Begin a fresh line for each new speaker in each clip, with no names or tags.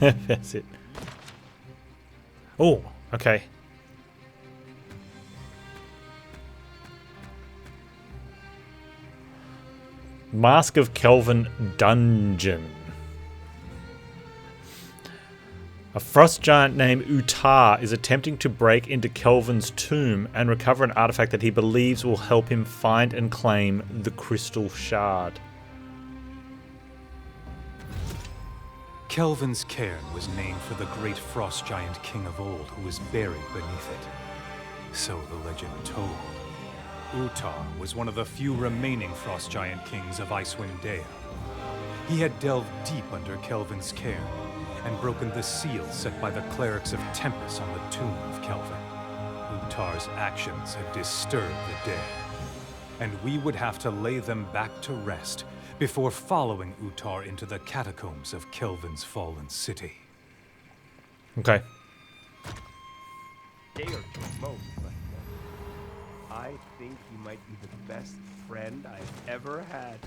That's it. Oh, okay. Mask of Kelvin Dungeon. A frost giant named Utar is attempting to break into Kelvin's tomb and recover an artifact that he believes will help him find and claim the Crystal Shard.
Kelvin's cairn was named for the great frost giant king of old who was buried beneath it. So the legend told. Utar was one of the few remaining frost giant kings of Icewind Dale. He had delved deep under Kelvin's cairn and broken the seal set by the clerics of Tempest on the tomb of Kelvin. Utar's actions had disturbed the dead, and we would have to lay them back to rest before following Utar into the catacombs of Kelvin's fallen city.
Okay.
Day or two most, but I think you might be the best friend I've ever had.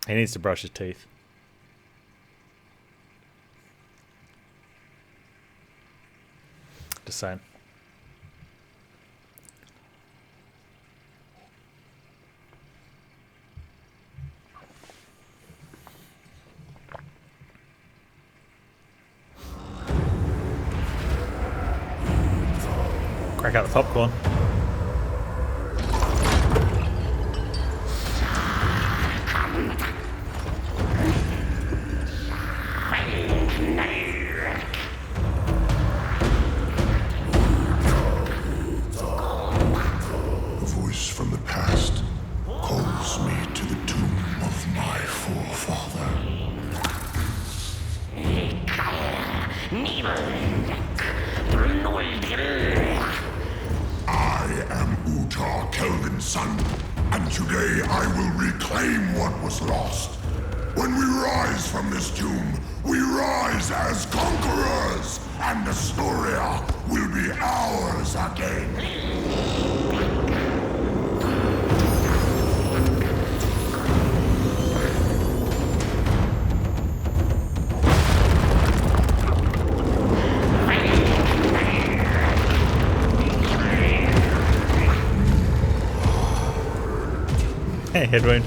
He needs to brush his teeth. Just saying. Crack out the popcorn.
Son, and today I will reclaim what was lost. When we rise from this tomb, we rise as conquerors, and Astoria will be ours again.
Hey, head wound.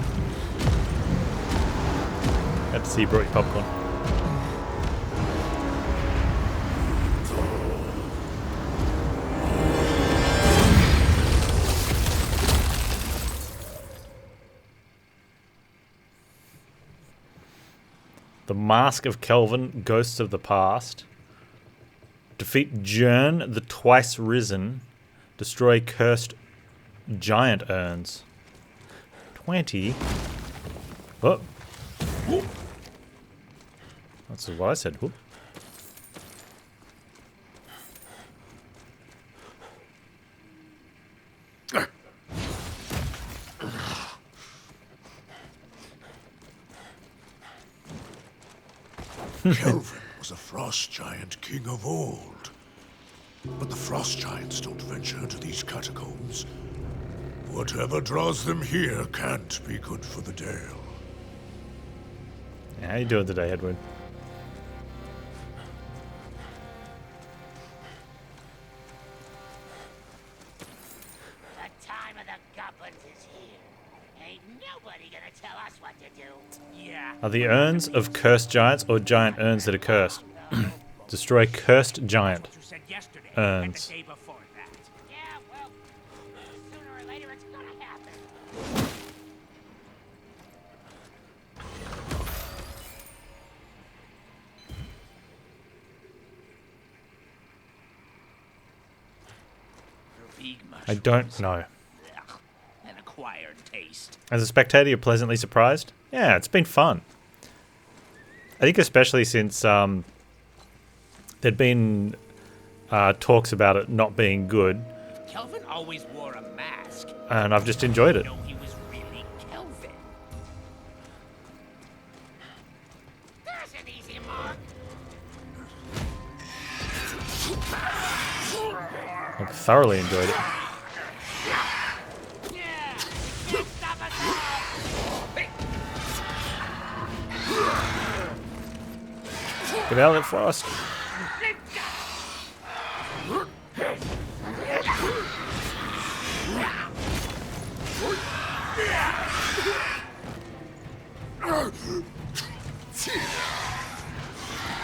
Glad to see you brought your popcorn. The Mask of Kelvin, Ghosts of the Past. Defeat Jern, the Twice Risen. Destroy cursed giant urns. 20. Oh. That's what I said. Whoop.
Kelvin was a frost giant king of old. But the frost giants don't venture to these catacombs. Whatever draws them here can't be good for the Dale.
How you doing today, Edwin?
The time of the goblins is here. Ain't nobody gonna tell us what to do. Yeah.
Are the urns of cursed giants or giant urns that are cursed? Destroy cursed giant urns. I don't know.
An acquired taste.
As a spectator, you're pleasantly surprised? Yeah, it's been fun. I think especially since there'd been talks about it not being good.
Kelvin always wore a mask.
And I've just enjoyed it.
He was really Kelvin. wasn't easy, Mark.
I thoroughly enjoyed it.
Yeah, can't stop us now.
Get out of it, Frost.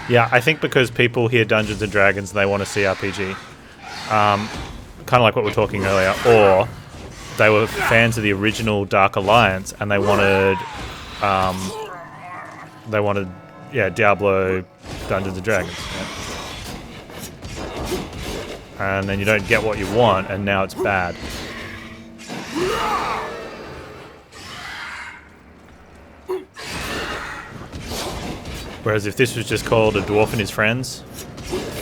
Yeah, I think because people hear Dungeons and Dragons and they want a CRPG, kind of like what we were talking earlier, or they were fans of the original Dark Alliance and they wanted, yeah, Diablo, Dungeons and Dragons. Yeah. And then you don't get what you want, and now it's bad. Whereas if this was just called A Dwarf and His Friends,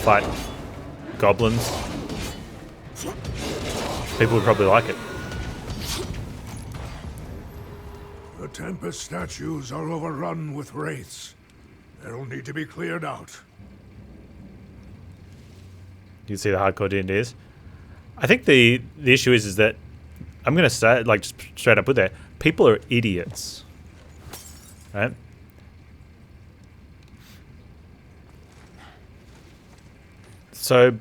fight goblins, people would probably like it.
The Tempest statues are overrun with wraiths. They'll need to be cleared out.
You can see the hardcore D&Ds. I think the issue is that, I'm going to say, like, just straight up put there, people are idiots. Right? So,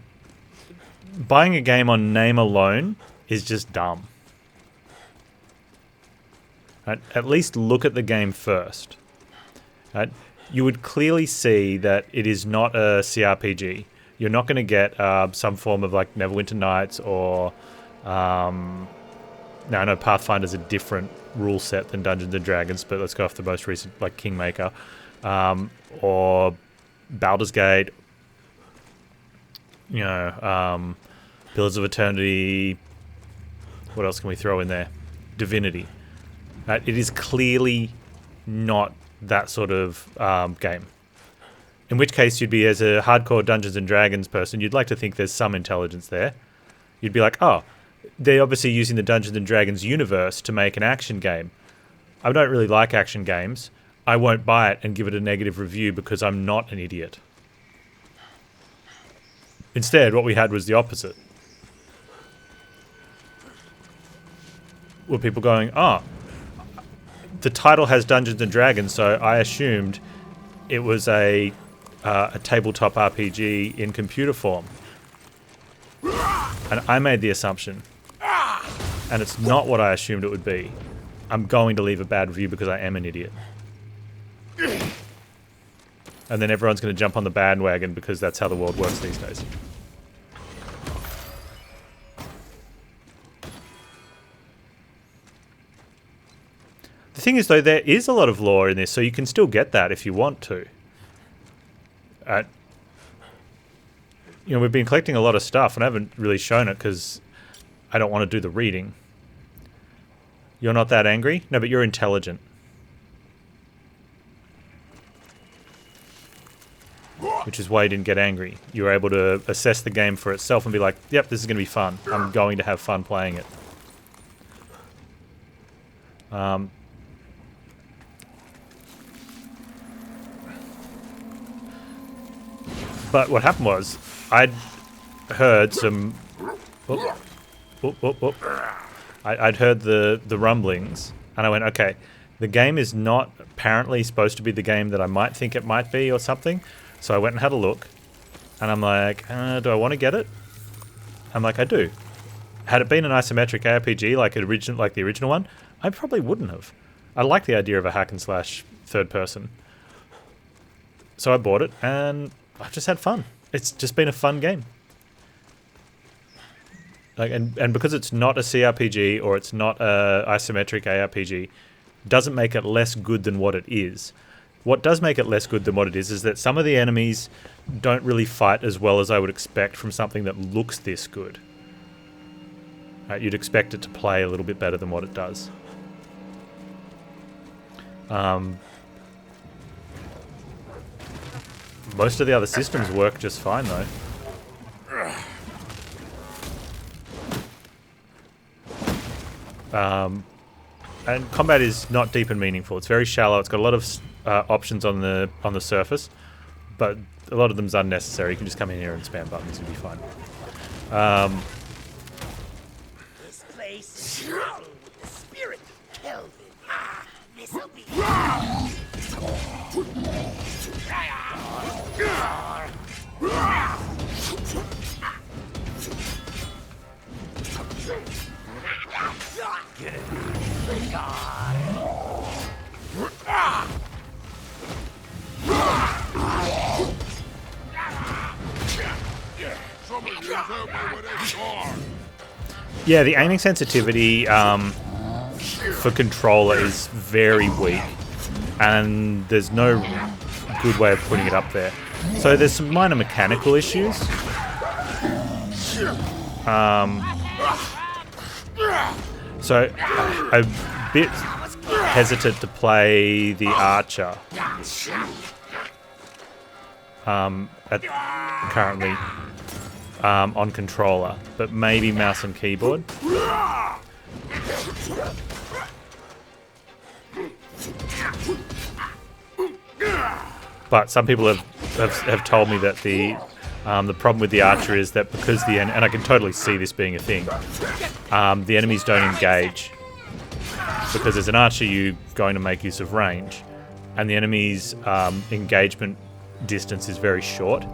buying a game on name alone is just dumb. Right? At least look at the game first. Right? You would clearly see that it is not a CRPG. You're not going to get some form of like Neverwinter Nights or... now I know Pathfinder's a different rule set than Dungeons & Dragons, but let's go off the most recent, like Kingmaker. Or Baldur's Gate. You know, Pillars of Eternity. What else can we throw in there? Divinity. It is clearly not that sort of game. In which case, you'd be, as a hardcore Dungeons and Dragons person, you'd like to think there's some intelligence there. You'd be like, oh, they're obviously using the Dungeons and Dragons universe to make an action game. I don't really like action games. I won't buy it and give it a negative review because I'm not an idiot. Instead, what we had was the opposite. Were people going, oh, the title has Dungeons and Dragons, so I assumed it was a tabletop RPG in computer form. And I made the assumption. And it's not what I assumed it would be. I'm going to leave a bad review because I am an idiot. And then everyone's going to jump on the bandwagon because that's how the world works these days. The thing is, though, there is a lot of lore in this, so you can still get that if you want to. You know, we've been collecting a lot of stuff, and I haven't really shown it because I don't want to do the reading. You're not that angry? No, but you're intelligent. Which is why you didn't get angry. You were able to assess the game for itself and be like, yep, this is going to be fun. I'm going to have fun playing it. But what happened was, I'd heard some... I'd heard the rumblings, and I went, okay, the game is not apparently supposed to be the game that I might think it might be or something. So I went and had a look, and I'm like, do I want to get it? I'm like, I do. Had it been an isometric ARPG like the original one, I probably wouldn't have. I like the idea of a hack and slash third person. So I bought it, and I've just had fun. It's just been a fun game. Like, and because it's not a CRPG or it's not a isometric ARPG, doesn't make it less good than what it is. What does make it less good than what it is that some of the enemies don't really fight as well as I would expect from something that looks this good. You'd expect it to play a little bit better than what it does. Most of the other systems work just fine, though. And combat is not deep and meaningful. It's very shallow. It's got a lot of options on the surface, but a lot of them's unnecessary. You can just come in here and spam buttons, you'll be fine.
This place is filled with the spirit of Kelvin. Ah, this'll be
Yeah, the aiming sensitivity for controller is very weak, and there's no good way of putting it up there. So there's some minor mechanical issues. So I'm a bit hesitant to play the archer currently on controller, but maybe mouse and keyboard. But some people have told me that the problem with the archer is that because and I can totally see this being a thing, the enemies don't engage. Because as an archer, you're going to make use of range, and the enemy's engagement distance is very short.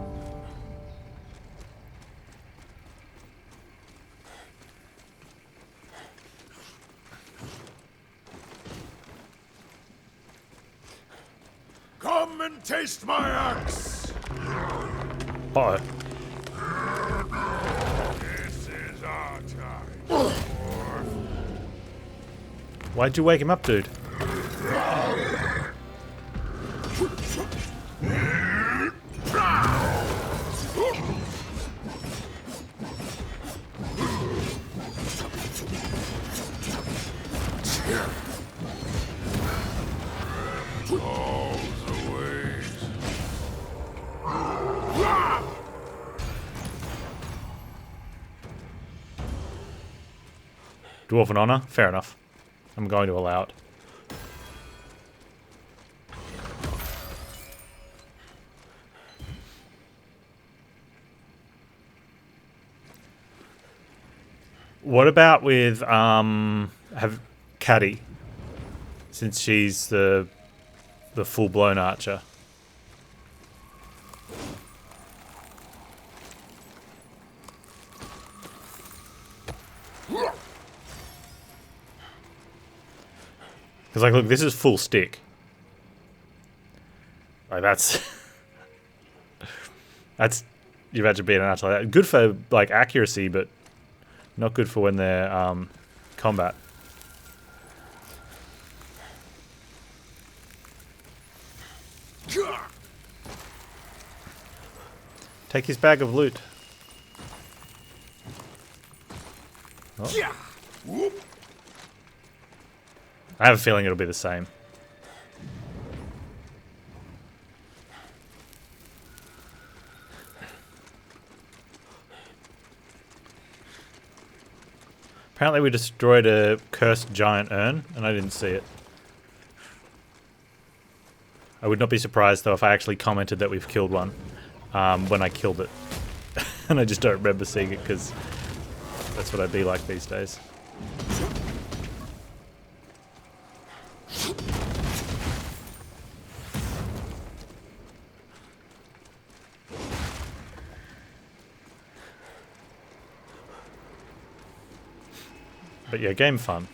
Come and taste my axe!
Uh-oh.
This is our time.
Why'd you wake him up, dude? Dwarven honor? Fair enough. I'm going to allow it. What about with have Caddy, since she's the full-blown archer? Because, like, look, this is full stick. Like, that's... that's... You imagine being an archer like that. Good for, like, accuracy, but not good for when they're, combat. Take his bag of loot. Oh. I have a feeling it'll be the same. Apparently we destroyed a cursed giant urn, and I didn't see it. I would not be surprised, though, if I actually commented that we've killed one when I killed it. And I just don't remember seeing it, because that's what I'd be like these days. But yeah, game fun.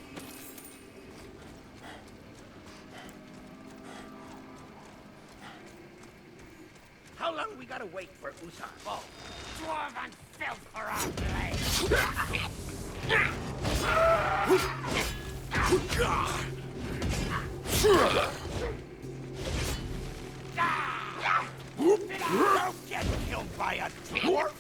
How long we gotta wait for Utar? Oh, dwarven filth for our blade. Don't get killed by a dwarf.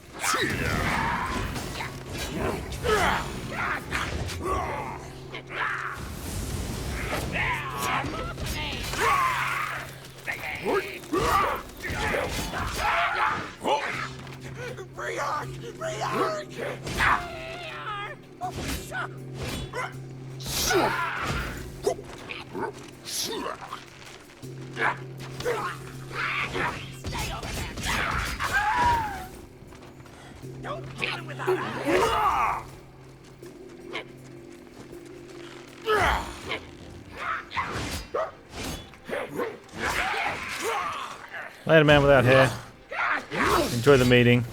Stay over there. Don't deal without a
Later, man without hair. Enjoy the meeting.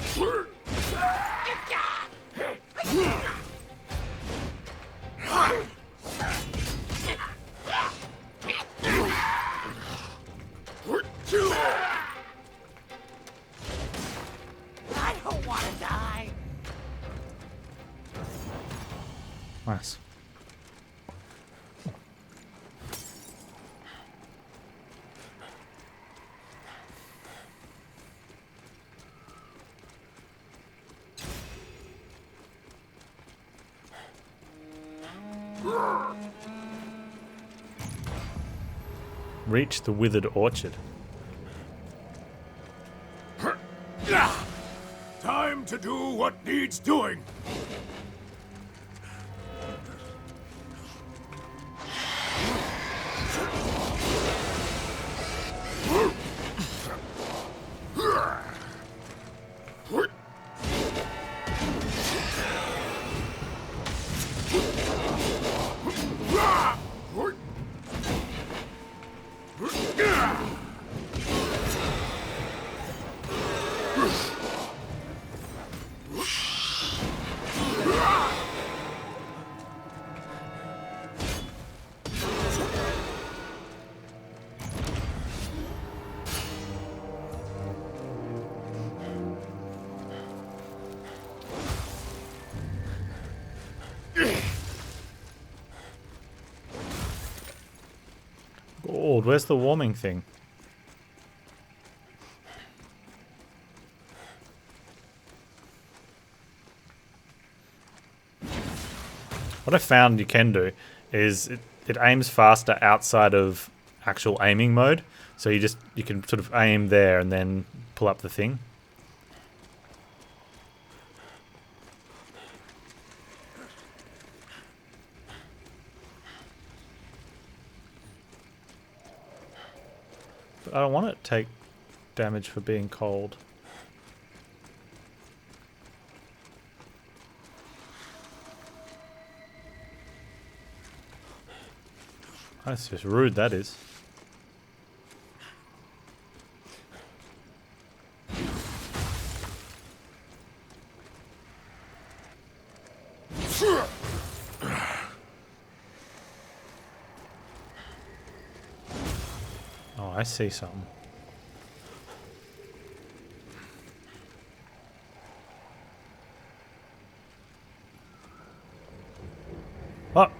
I don't want to die.
Nice. Reach the withered orchard.
Time to do what needs doing.
Gold, where's the warming thing? What I found you can do is it aims faster outside of actual aiming mode. So you can sort of aim there and then pull up the thing. But I don't want it to take damage for being cold. That's just rude, that is. Oh, I see something. Oh!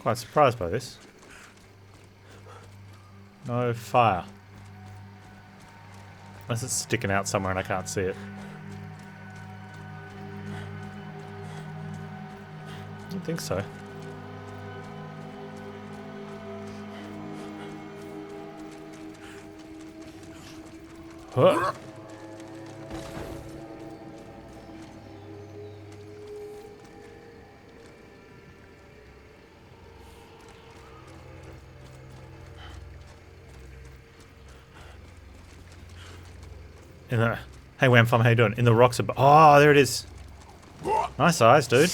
Quite surprised by this. No fire. Unless it's sticking out somewhere and I can't see it. I don't think so. Huh. Hey Wamfum, how you doing? In the rocks above. Oh, there it is. Nice eyes, dude.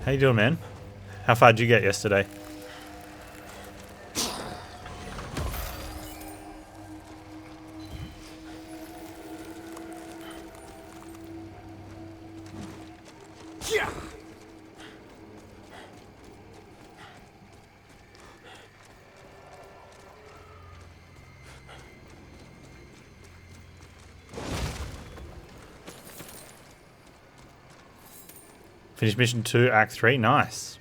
How you doing, man? How far did you get yesterday? Finish mission 2, Act 3. Nice.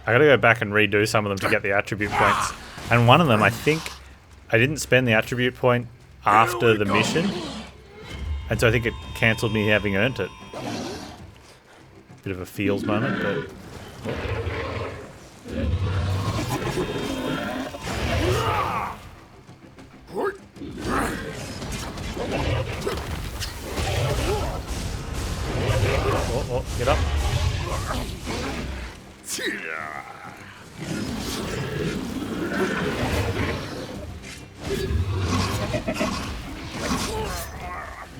I gotta go back and redo some of them to get the attribute points. And one of them, I think, I didn't spend the attribute point after the mission. And so I think it cancelled me having earned it. Bit of a feels moment, but... Oh, get up.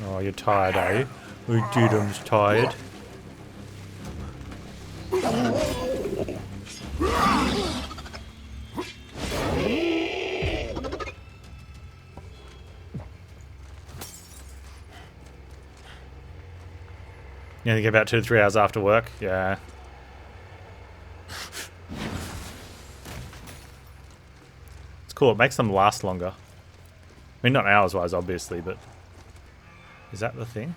Oh, you're tired, are you? Oh, Dudum's tired. You think about 2 to 3 hours after work? Yeah. It's cool. It makes them last longer. I mean, not hours-wise, obviously, but... Is that the thing?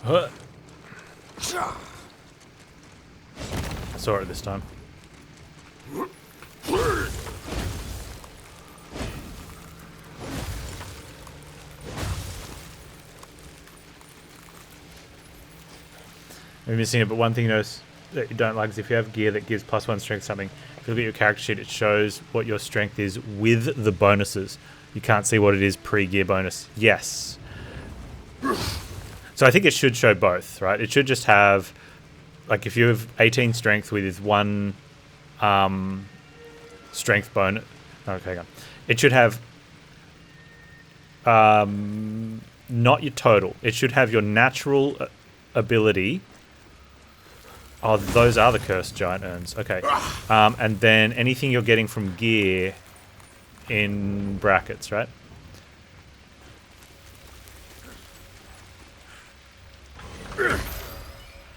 Huh. I saw it this time. We're missing it, but one thing you notice that you don't like is if you have gear that gives +1 strength something, if you look at your character sheet, it shows what your strength is with the bonuses. You can't see what it is pre-gear bonus. Yes. So I think it should show both, right? It should just have, like, if you have 18 strength with 1 strength bonus. Okay, hang on. It should have not your total. It should have your natural ability. Oh, those are the cursed giant urns. Okay. And then anything you're getting from gear in brackets, right?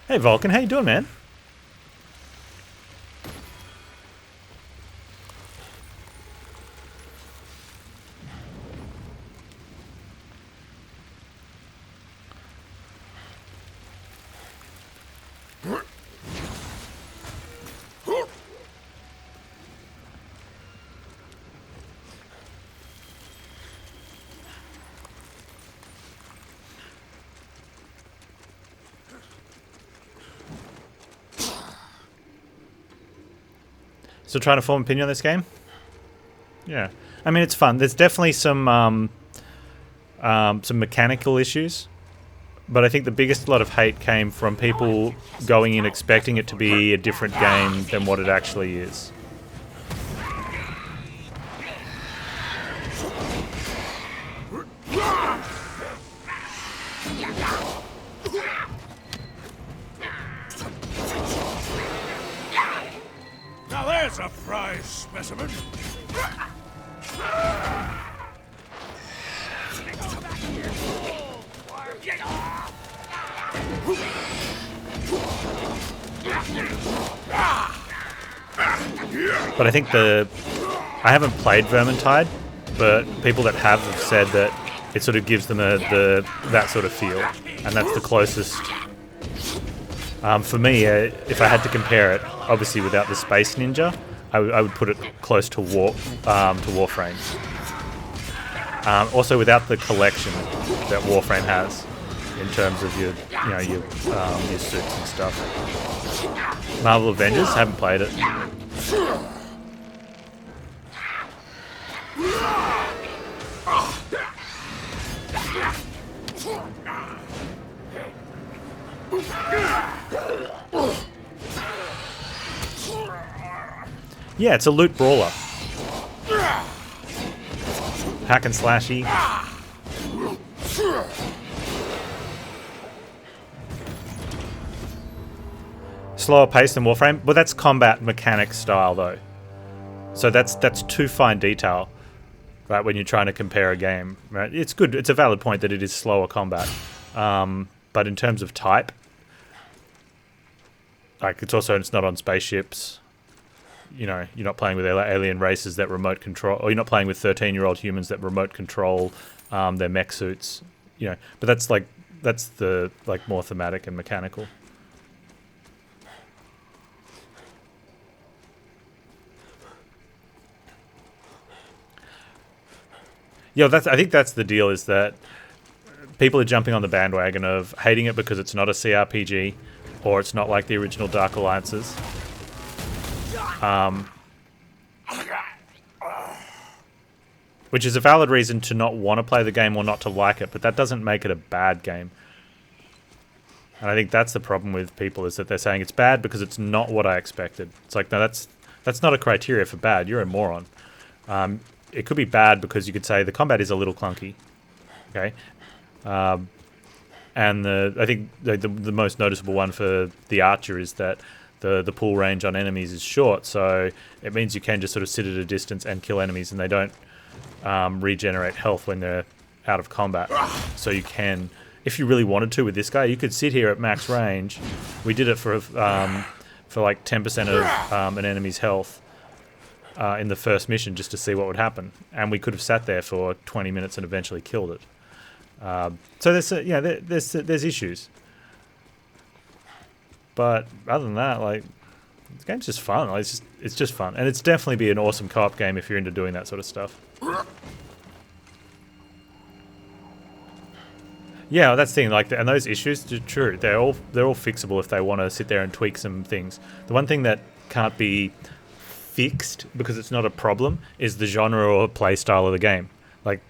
Hey, Vulcan. How you doing, man? Still trying to form opinion on this game? Yeah. I mean, it's fun. There's definitely some mechanical issues. But I think the biggest lot of hate came from people going in expecting it to be a different game than what it actually is.
Now there's a prize specimen.
But I think I haven't played Vermintide, but people that have said that it sort of gives them that sort of feel, and that's the closest. For me, if I had to compare it, obviously without the Space Ninja, I would put it close to Warframe. Also, without the collection that Warframe has, in terms of your suits and stuff. Marvel Avengers, haven't played it. Yeah, it's a loot brawler. Hack and slashy. Slower pace than Warframe. Well, that's combat mechanic style, though. So that's too fine detail, right? When you're trying to compare a game, right? It's good. It's a valid point that it is slower combat. But But in terms of type, like it's not on spaceships. You know, you're not playing with alien races that remote control, or you're not playing with 13-year-old humans that remote control their mech suits. You know, but that's the more thematic and mechanical. Yeah, I think that's the deal, is that people are jumping on the bandwagon of hating it because it's not a CRPG, or it's not like the original Dark Alliances. Which is a valid reason to not want to play the game or not to like it, but that doesn't make it a bad game. And I think that's the problem with people, is that they're saying it's bad because it's not what I expected. It's like, no, that's not a criteria for bad. You're a moron. It could be bad because you could say the combat is a little clunky. Okay? And I think the most noticeable one for the archer is that the pull range on enemies is short, so it means you can just sort of sit at a distance and kill enemies, and they don't regenerate health when they're out of combat. So you can, if you really wanted to with this guy, you could sit here at max range. We did it for like 10% of an enemy's health in the first mission, just to see what would happen, and we could have sat there for 20 minutes and eventually killed it. So there's issues, but other than that, like, the game's just fun. Like, it's just fun, and it's definitely be an awesome co-op game if you're into doing that sort of stuff. Yeah, that's the thing. Like, and those issues, true, they're all fixable if they want to sit there and tweak some things. The one thing that can't be fixed because it's not a problem is the genre or play style of the game. Like,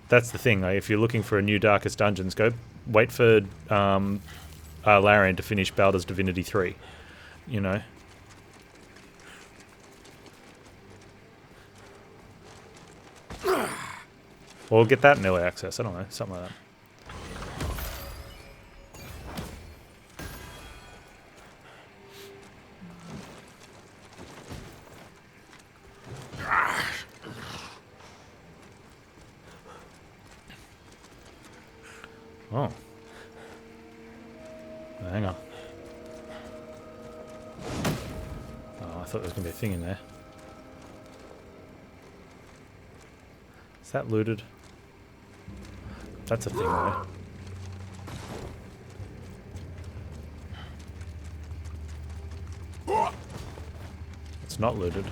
that's the thing. Like, if you're looking for a new Darkest Dungeons, go wait for Larian to finish Baldur's Divinity 3. You know. Or get that in early access. I don't know, something like that. Oh. Hang on. Oh, I thought there was going to be a thing in there. Is that looted? That's a thing there. It's not looted.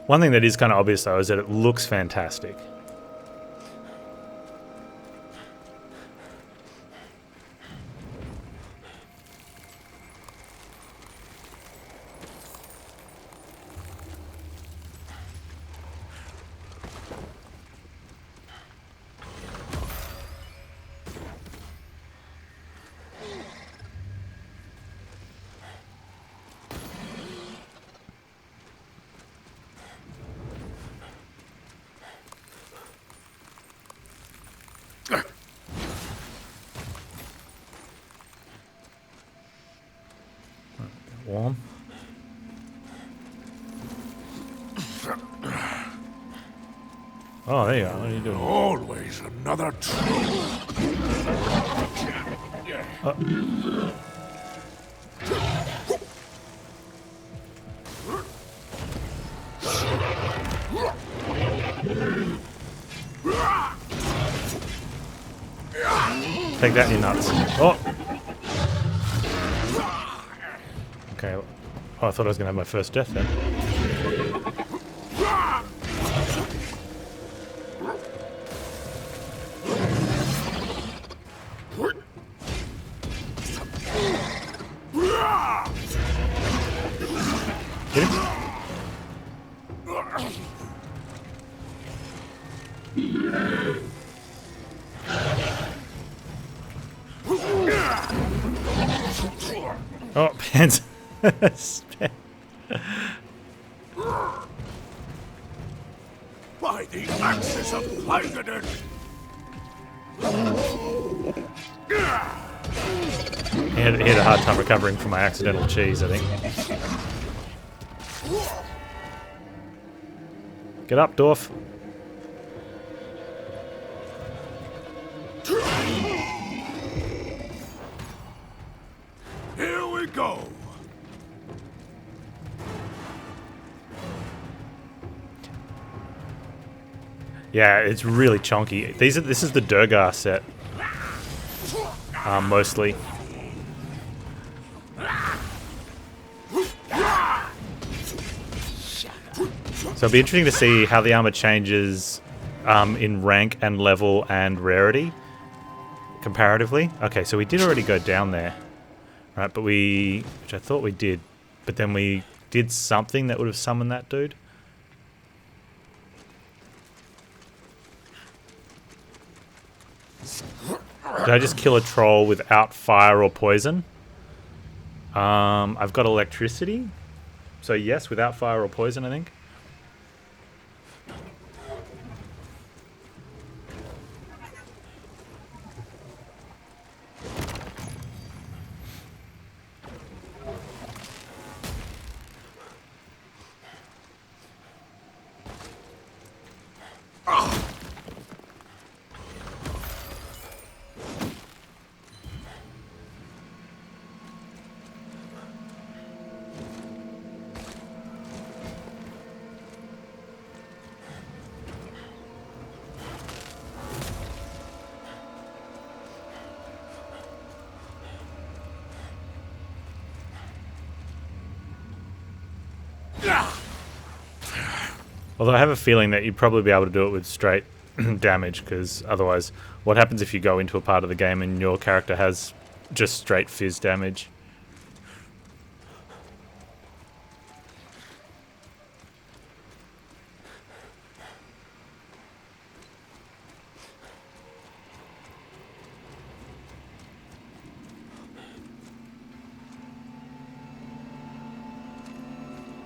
One thing that is kind of obvious, though, is that it looks fantastic. Warm. Oh, there you are. What are you doing?
Always another
Take that, you nuts. Oh! Okay. Oh, I thought I was going to have my first death then. Get him? Oh, Panz.
By the axis of Lygaden!
He had a hard time recovering from my accidental cheese, I think. Get up, dwarf.
Here we go!
Yeah, it's really chonky. This is the Durgar set. Mostly. So it'll be interesting to see how the armor changes in rank and level and rarity comparatively. Okay, so we did already go down there. Right, but which I thought we did, but then we did something that would have summoned that dude. Did I just kill a troll without fire or poison? I've got electricity. So yes, without fire or poison, I think. Although I have a feeling that you'd probably be able to do it with straight damage, because otherwise, what happens if you go into a part of the game and your character has just straight fizz damage?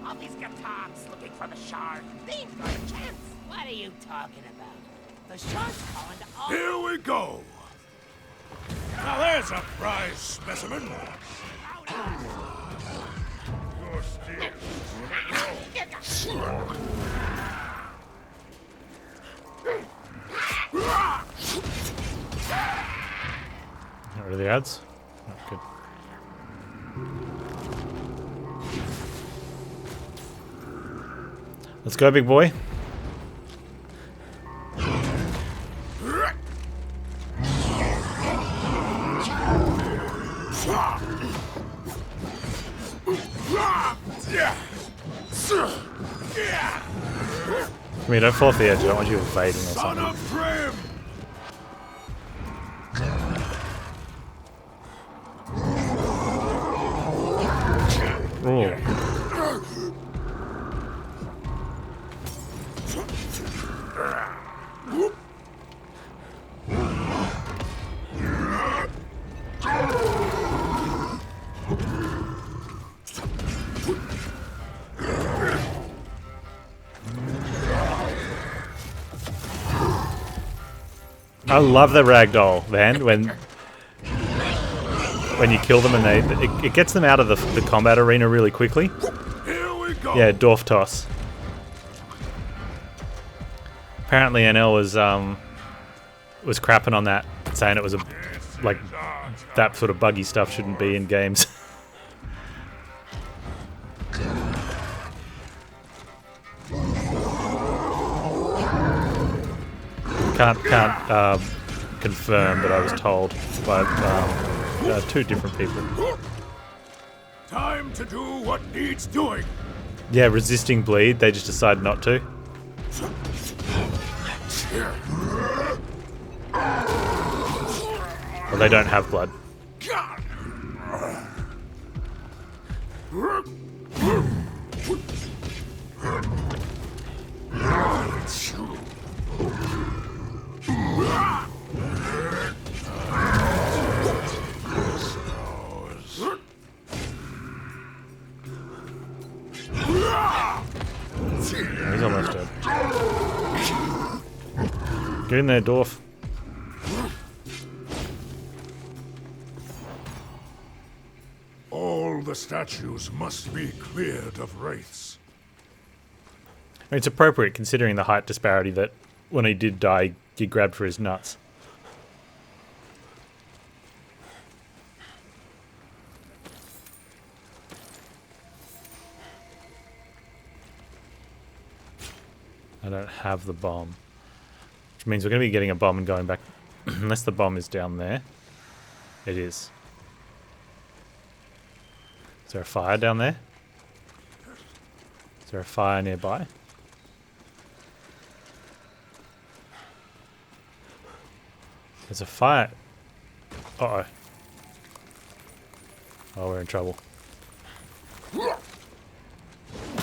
All these guitars looking for the shard. They ain't got a chance. What are you talking about? The shard's calling to all.
Here we go! Now there's a prize specimen! Your
Not really ads. Not good. Let's go, big boy. Come here, don't fall off the edge. I don't want you evading or
son
something.
of Grim!
Ooh. I love the ragdoll, man. When you kill them and it gets them out of the combat arena really quickly.
Here we go!
Yeah, dwarf toss. Apparently NL was crapping on that, saying it was that sort of buggy stuff shouldn't be in games. Can't confirm, but I was told by two different people.
Time to do what needs doing!
Yeah, resisting bleed, they just decide not to. Well, they don't have blood. He's almost dead. Get in there, dwarf.
All the statues must be cleared of wraiths.
I mean, it's appropriate considering the height disparity that when he did die, he grabbed for his nuts. I don't have the bomb. Which means we're going to be getting a bomb and going back. Unless the bomb is down there. It is. Is there a fire down there? Is there a fire nearby? There's a fire. Uh-oh. Oh, we're in trouble.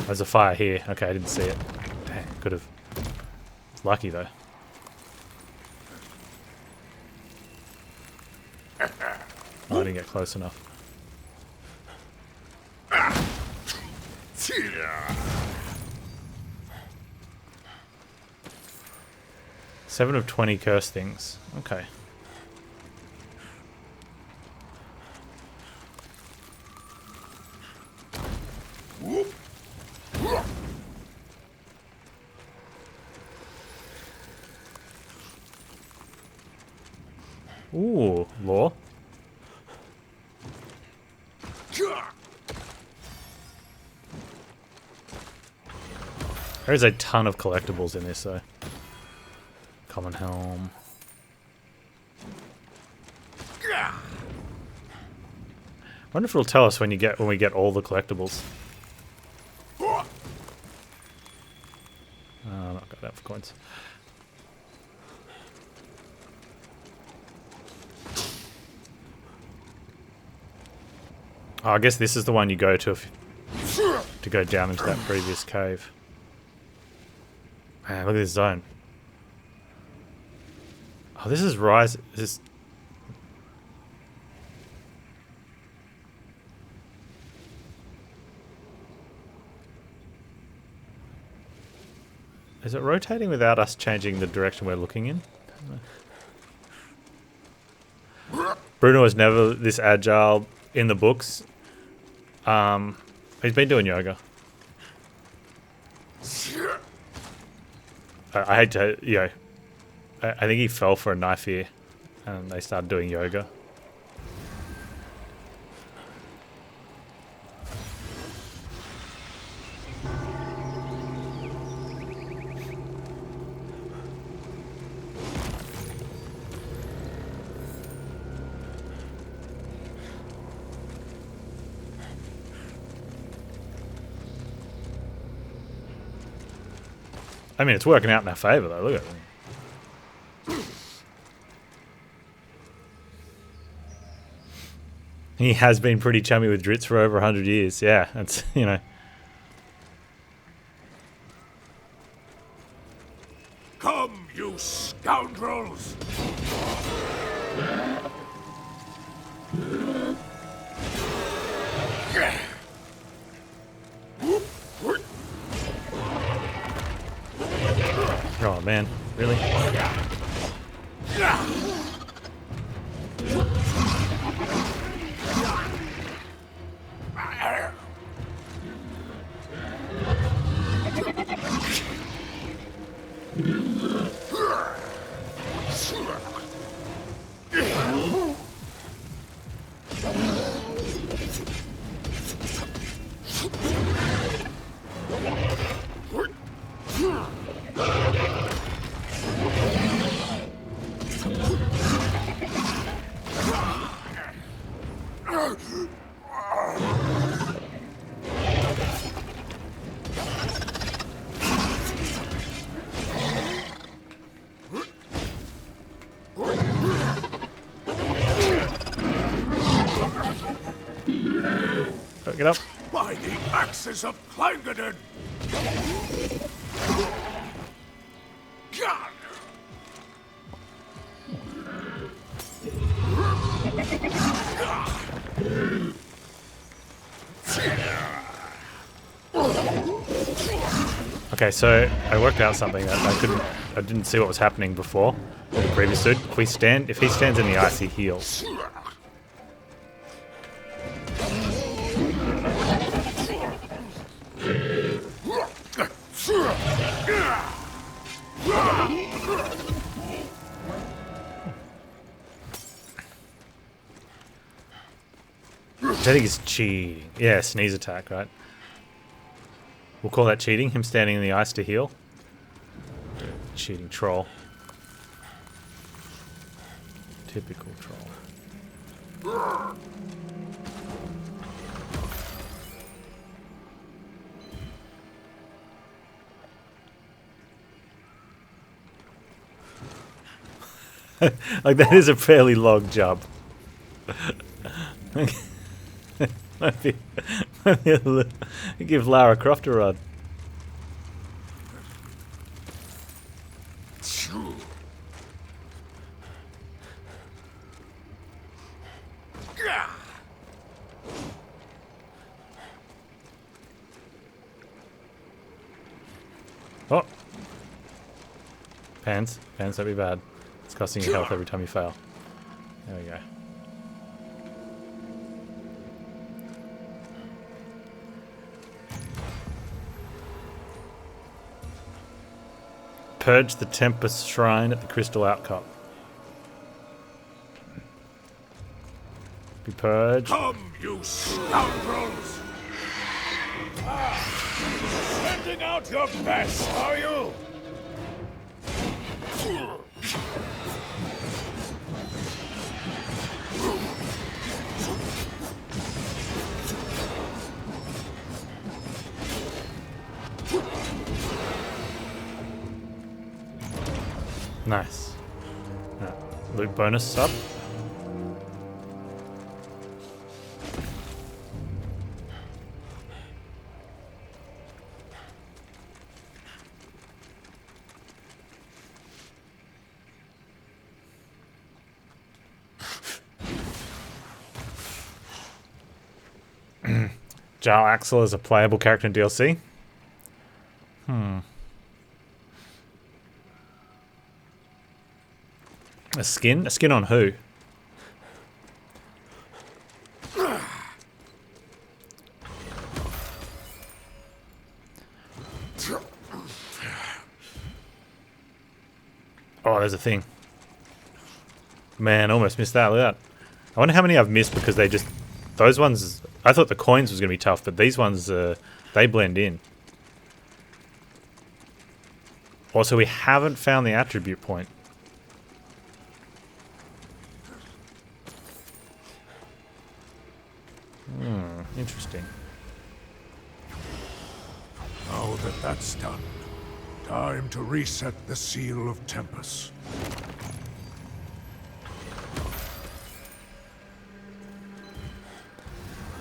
There's a fire here. Okay, I didn't see it. Dang, could have. Lucky though. Oh, I didn't get close enough. 7 of 20 curse things. Okay. Ooh, law. There is a ton of collectibles in this, though. Common helm. I wonder if it'll tell us when we get all the collectibles. Not got that for coins. Oh, I guess this is the one you go to to go down into that previous cave. Man, look at this zone. Oh, this is Rise. Is it rotating without us changing the direction we're looking in? Bruno was never this agile in the books. He's been doing yoga. I hate to, you know, I think he fell for a knife here, and they started doing yoga. I mean, it's working out in our favour, though. Look at it. He has been pretty chummy with Dritz for over 100 years. Yeah, that's, you know.
Come, you scoundrels!
Oh, man. Really? Get up.
By the axes of Kleingaden! God!
Okay, so I worked out something that I didn't see what was happening before with the previous dude. If he stands in the ice, he heals. I think it's cheating. Yeah, sneeze attack, right? We'll call that cheating, him standing in the ice to heal. Cheating troll. Typical troll. Like, that is a fairly long jump. Might give Lara Croft a run. Oh! Panz, that'd be bad. It's costing you health every time you fail. There we go. Purge the Tempest Shrine at the Crystal Outcrop. Be purged.
Come, you scoundrels! Sending out your best, are you?
Nice. Loot bonus up. Jarl Axel is a playable character in DLC. A skin? A skin on who? Oh, there's a thing. Man, almost missed that. Look at that. I wonder how many I've missed because they just... Those ones... I thought the coins was going to be tough, but these ones, they blend in. Also, we haven't found the attribute point. Interesting.
Now that that's done, time to reset the Seal of Tempest.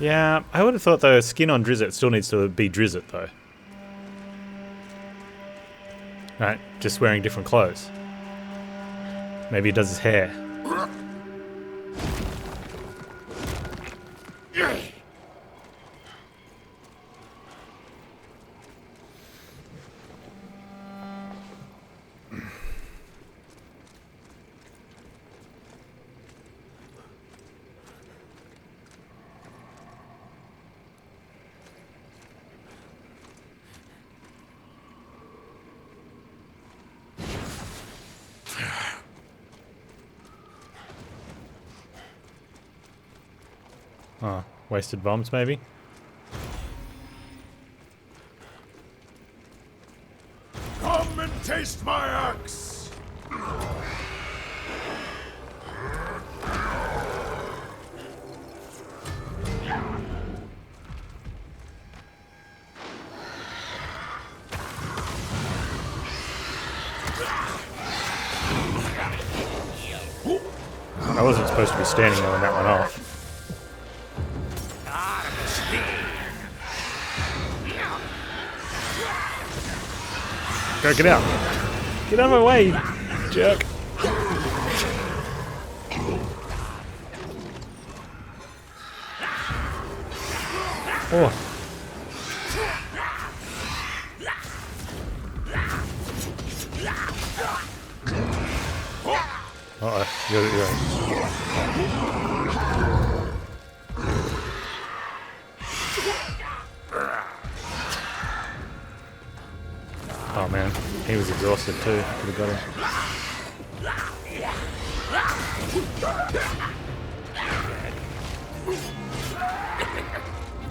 Yeah, I would have thought the skin on Drizzt still needs to be Drizzt though. Right, just wearing different clothes. Maybe he does his hair. Oh, wasted bombs maybe?
Come and taste my axe!
I wasn't supposed to be standing there when that went off. Go, get out. Get out of my way, jerk. Oh. Uh-oh. You're... Oh man, he was exhausted too. Could have got him.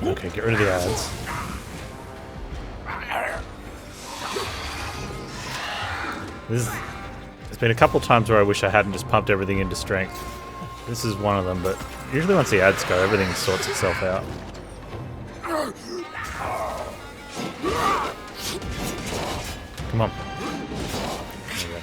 Okay, get rid of the ads. There's been a couple times where I wish I hadn't just pumped everything into strength. This is one of them, but usually once the ads go, everything sorts itself out. Come on. There we go.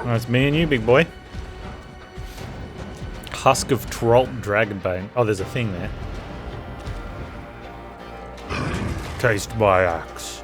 Oh, it's me and you, big boy. Husk of Trolt Dragonbane. Oh, there's a thing there. Taste my axe.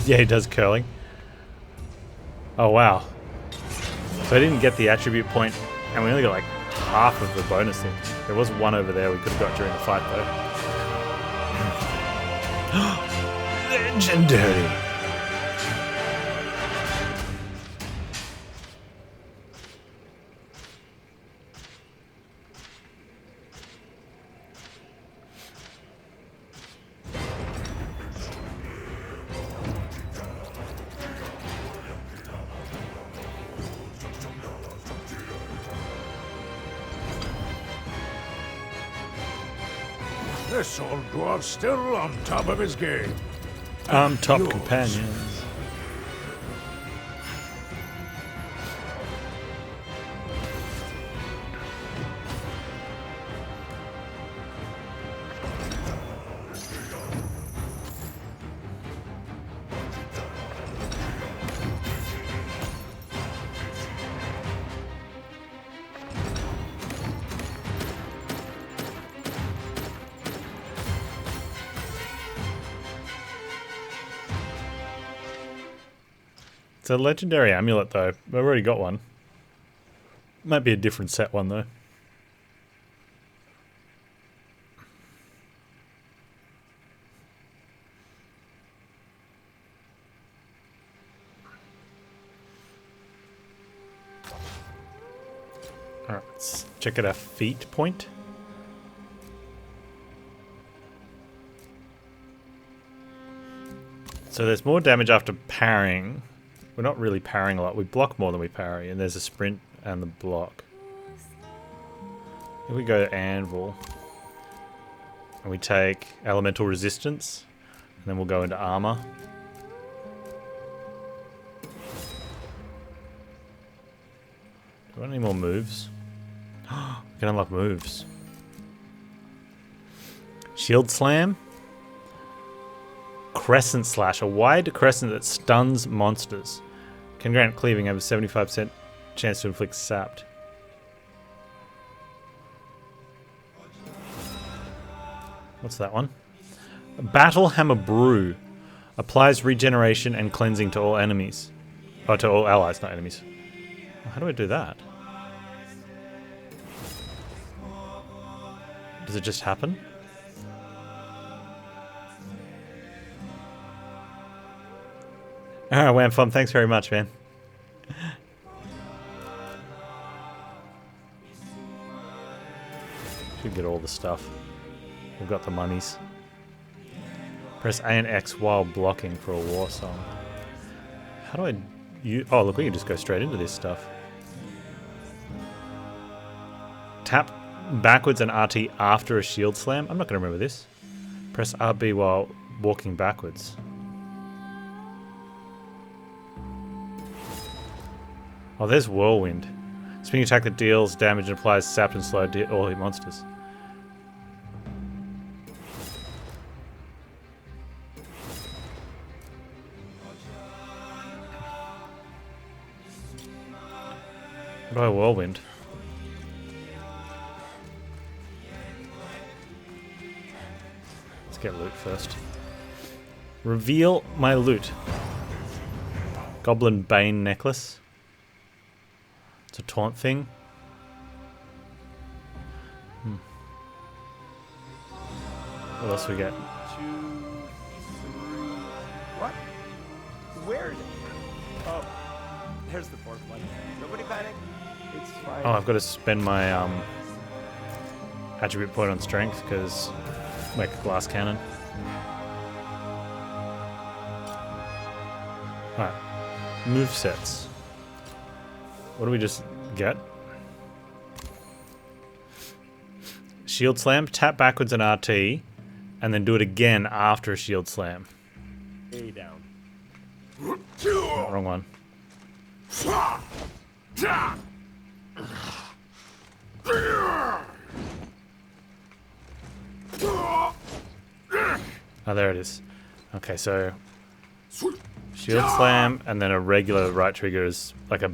Yeah, he does curling. Oh, wow. So I didn't get the attribute point, and we only got like half of the bonus thing. There was one over there we could have got during the fight, though. Legendary!
This old dwarf's still on top of his game.
I'm top companions. It's a legendary amulet, though. I've already got one. Might be a different set one, though. Alright, let's check out our feat point. So there's more damage after parrying. We're not really parrying a lot. We block more than we parry, and there's a sprint and the block. Here we go to Anvil. And we take elemental resistance, and then we'll go into armor. Do we want any more moves? We can unlock moves. Shield Slam. Crescent Slash, a wide crescent that stuns monsters. Can grant cleaving, have a 75% chance to inflict sapped. What's that one? Battlehammer Brew. Applies regeneration and cleansing to all enemies. Oh, to all allies, not enemies. How do I do that? Does it just happen? Alright, Whamfum, thanks very much, man. Should get all the stuff. We've got the monies. Press A and X while blocking for a war song. How do I... Oh, look, we can just go straight into this stuff. Tap backwards and RT after a shield slam. I'm not going to remember this. Press RB while walking backwards. Oh, there's Whirlwind. Spinning attack that deals damage and applies sap and slow to all hit monsters. What do I Whirlwind? Let's get loot first. Reveal my loot. Goblin Bane necklace. It's a taunt thing. What else we get?
2, 3. What? Where? Oh, there's the fourth one. Nobody panic. It's fine.
Oh, I've got to spend my attribute point on strength because make a glass cannon. Alright. Movesets. What do we just get? Shield slam, tap backwards and RT, and then do it again after a shield slam.
A down.
Oh, wrong one. Oh, there it is. Okay, so shield slam and then a regular right trigger is like a...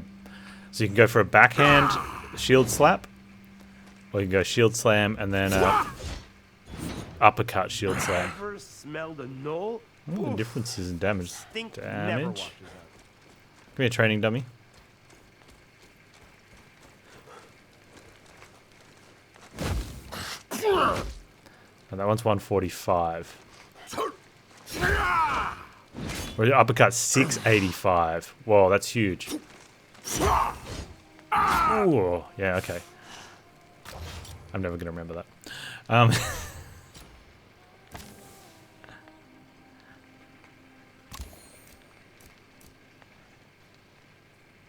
So you can go for a backhand shield slap, or you can go shield slam and then a uppercut shield slam.
Ever smelled a knoll?
Ooh, the differences in damage.
Stink never
Damage.
washes out.
Give me a training dummy. Oh, that one's 145. Or the uppercut 685. Whoa, that's huge. Ooh, yeah, okay. I'm never gonna remember that.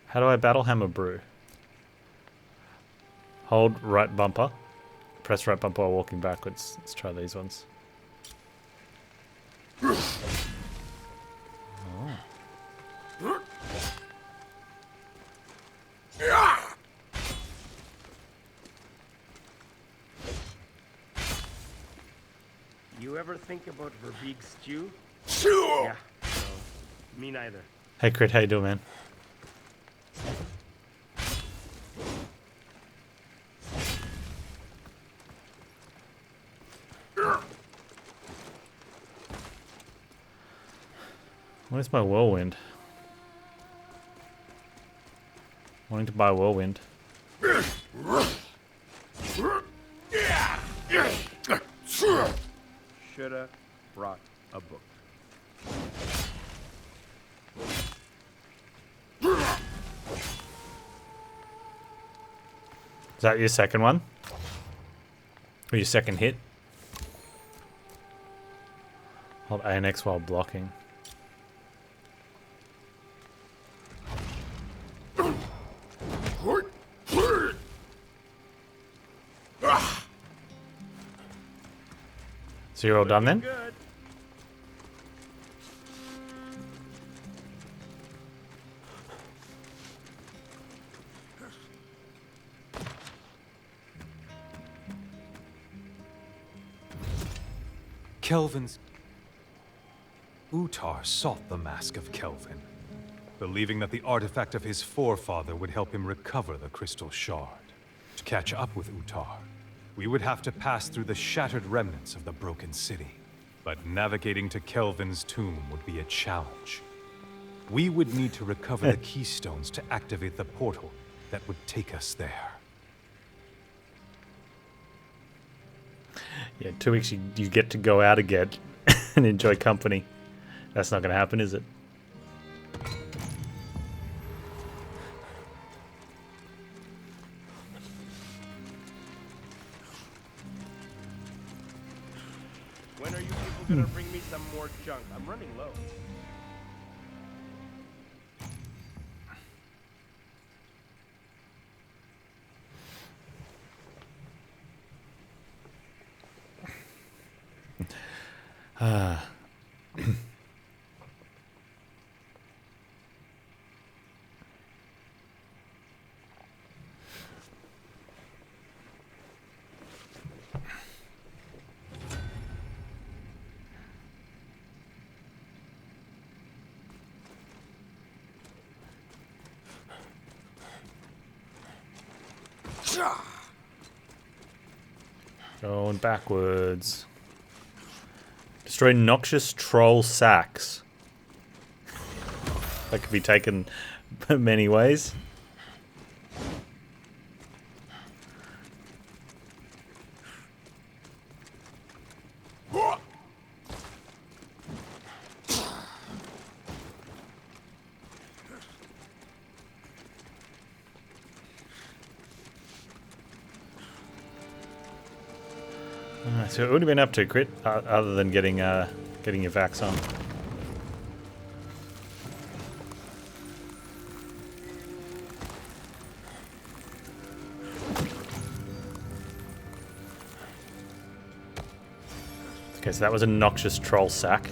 How do I Battlehammer brew? Hold right bumper. Press right bumper while walking backwards. Let's try these ones.
You ever think about Verbeek stew?
Sure.
Yeah. No, me neither.
Hey Crit, how you doing, man? Where's my whirlwind? Wanting to buy whirlwind.
Shoulda brought a book.
Is that your second one? Or your second hit? Hold A and X while blocking. So you're all done then?
Good.
Kelvin's... Utar sought the Mask of Kelvin, believing that the artifact of his forefather would help him recover the Crystal Shard. To catch up with Utar, we would have to pass through the shattered remnants of the broken city. But navigating to Kelvin's tomb would be a challenge. We would need to recover the keystones to activate the portal that would take us there.
Yeah, 2 weeks you get to go out again and enjoy company. That's not going to happen, is it?
When are you people gonna bring me some more junk? I'm running low.
Going backwards. Destroy noxious troll sacks. That could be taken many ways. So what have you been up to, Crit, other than getting your vax on? Okay, so that was a noxious troll sack.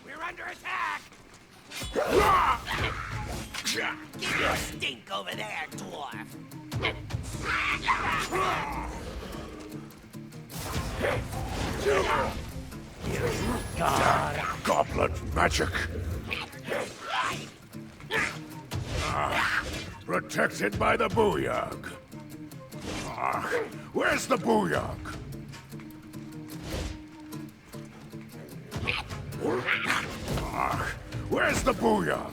We're under attack! Get your stink over there, dwarf!
Goblet magic. Protected by the booyog. Where's the booyog? Where's the booyog?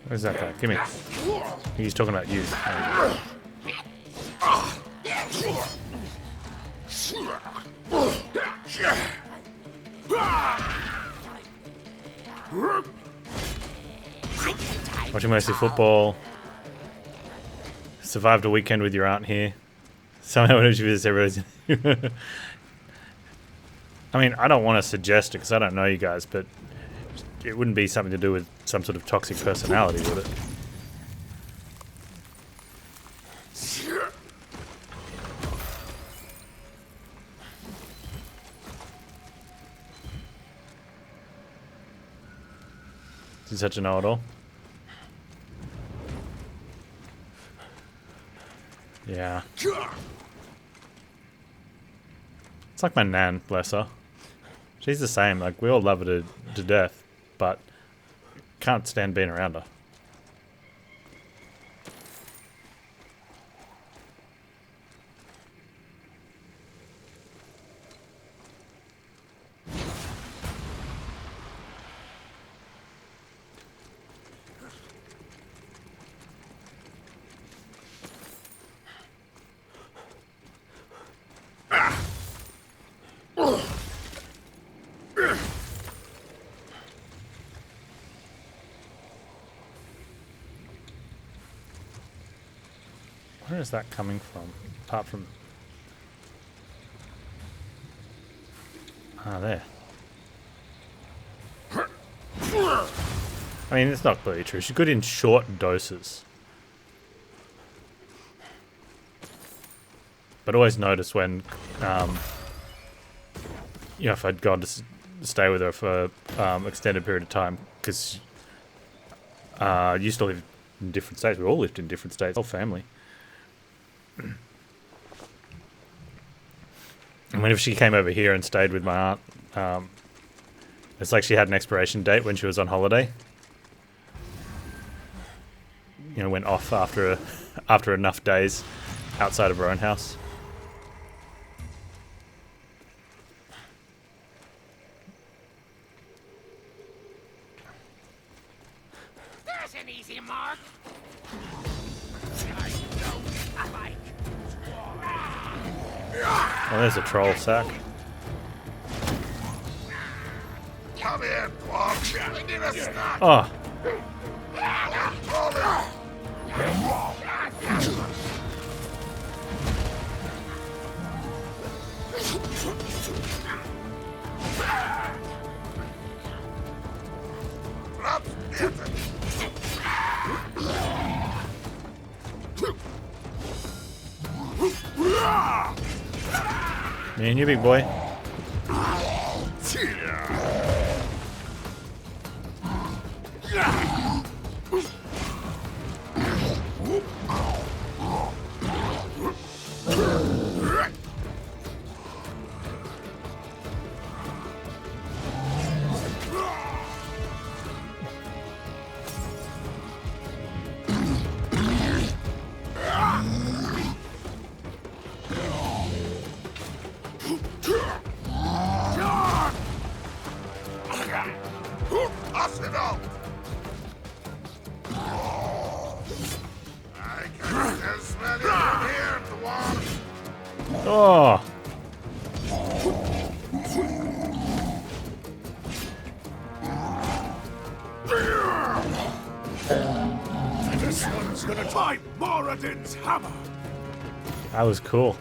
Where's that guy? Give me. He's talking about you. Watching mostly football. Survived a weekend with your aunt here. Somehow when you visit everybody's... I mean, I don't want to suggest it because I don't know you guys, but it wouldn't be something to do with some sort of toxic personality, would it? Is he such a know-it-all? Yeah. It's like my nan, bless her. She's the same, like, we all love her to death, but can't stand being around her. Where is that coming from? Apart from... Ah, there. I mean, it's not completely true. She's good in short doses. But always notice when, you know, if I'd gone to stay with her for extended period of time, because I used to live in different states. We all lived in different states, whole family. And whenever she came over here and stayed with my aunt, it's like she had an expiration date when she was on holiday. You know, went off after after enough days outside of our own house.
There's an easy mark. I like.
Oh, there's a troll sack.
Come here, Quark. I need a snack.
Oh, me and you, big boy. Oh,
This one's gonna try Moradin's hammer.
that was cool.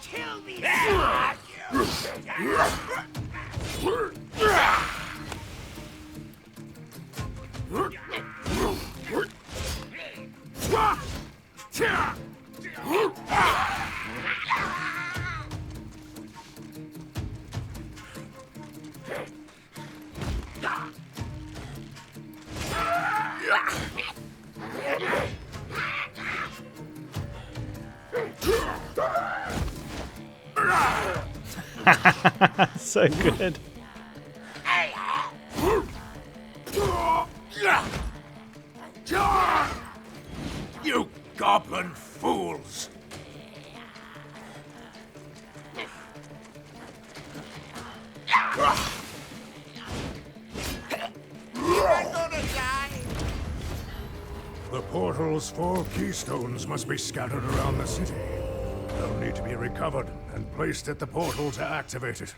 Kill me.
So good.
You goblin fools! The portal's 4 keystones must be scattered around the city. They'll need to be recovered and placed at the portal to activate it.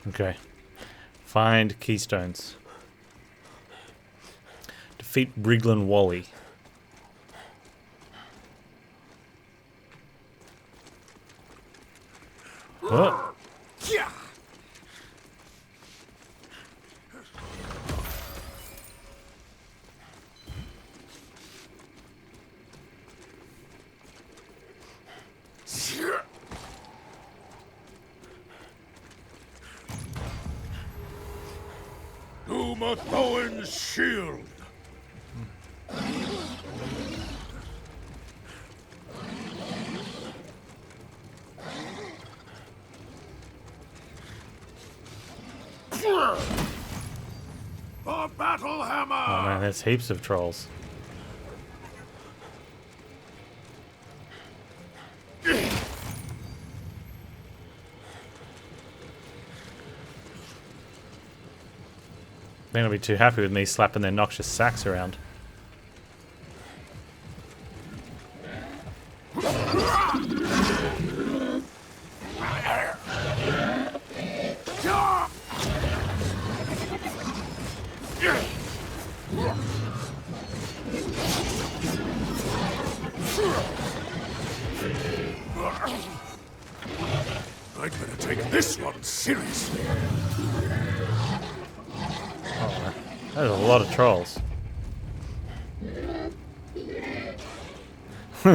Okay. Find keystones. Defeat Briglin Wally. Oh.
Uma Thoen's shield! For Battlehammer!
Oh man, there's heaps of trolls. They're gonna be too happy with me slapping their noxious sacks around.
I'd better take this one seriously.
There's a lot of trolls.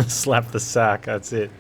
Slap the sack, that's it.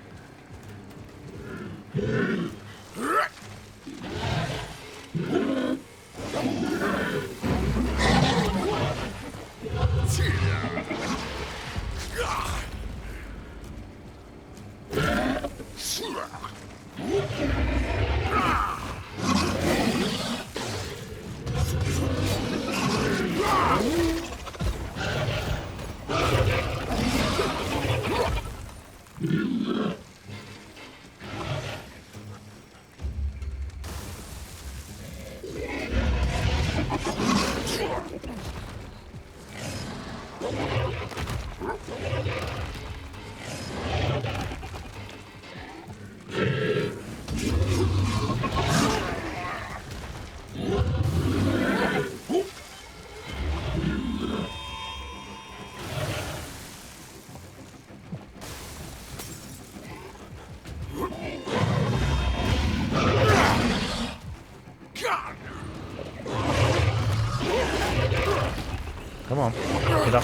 Come on, get up.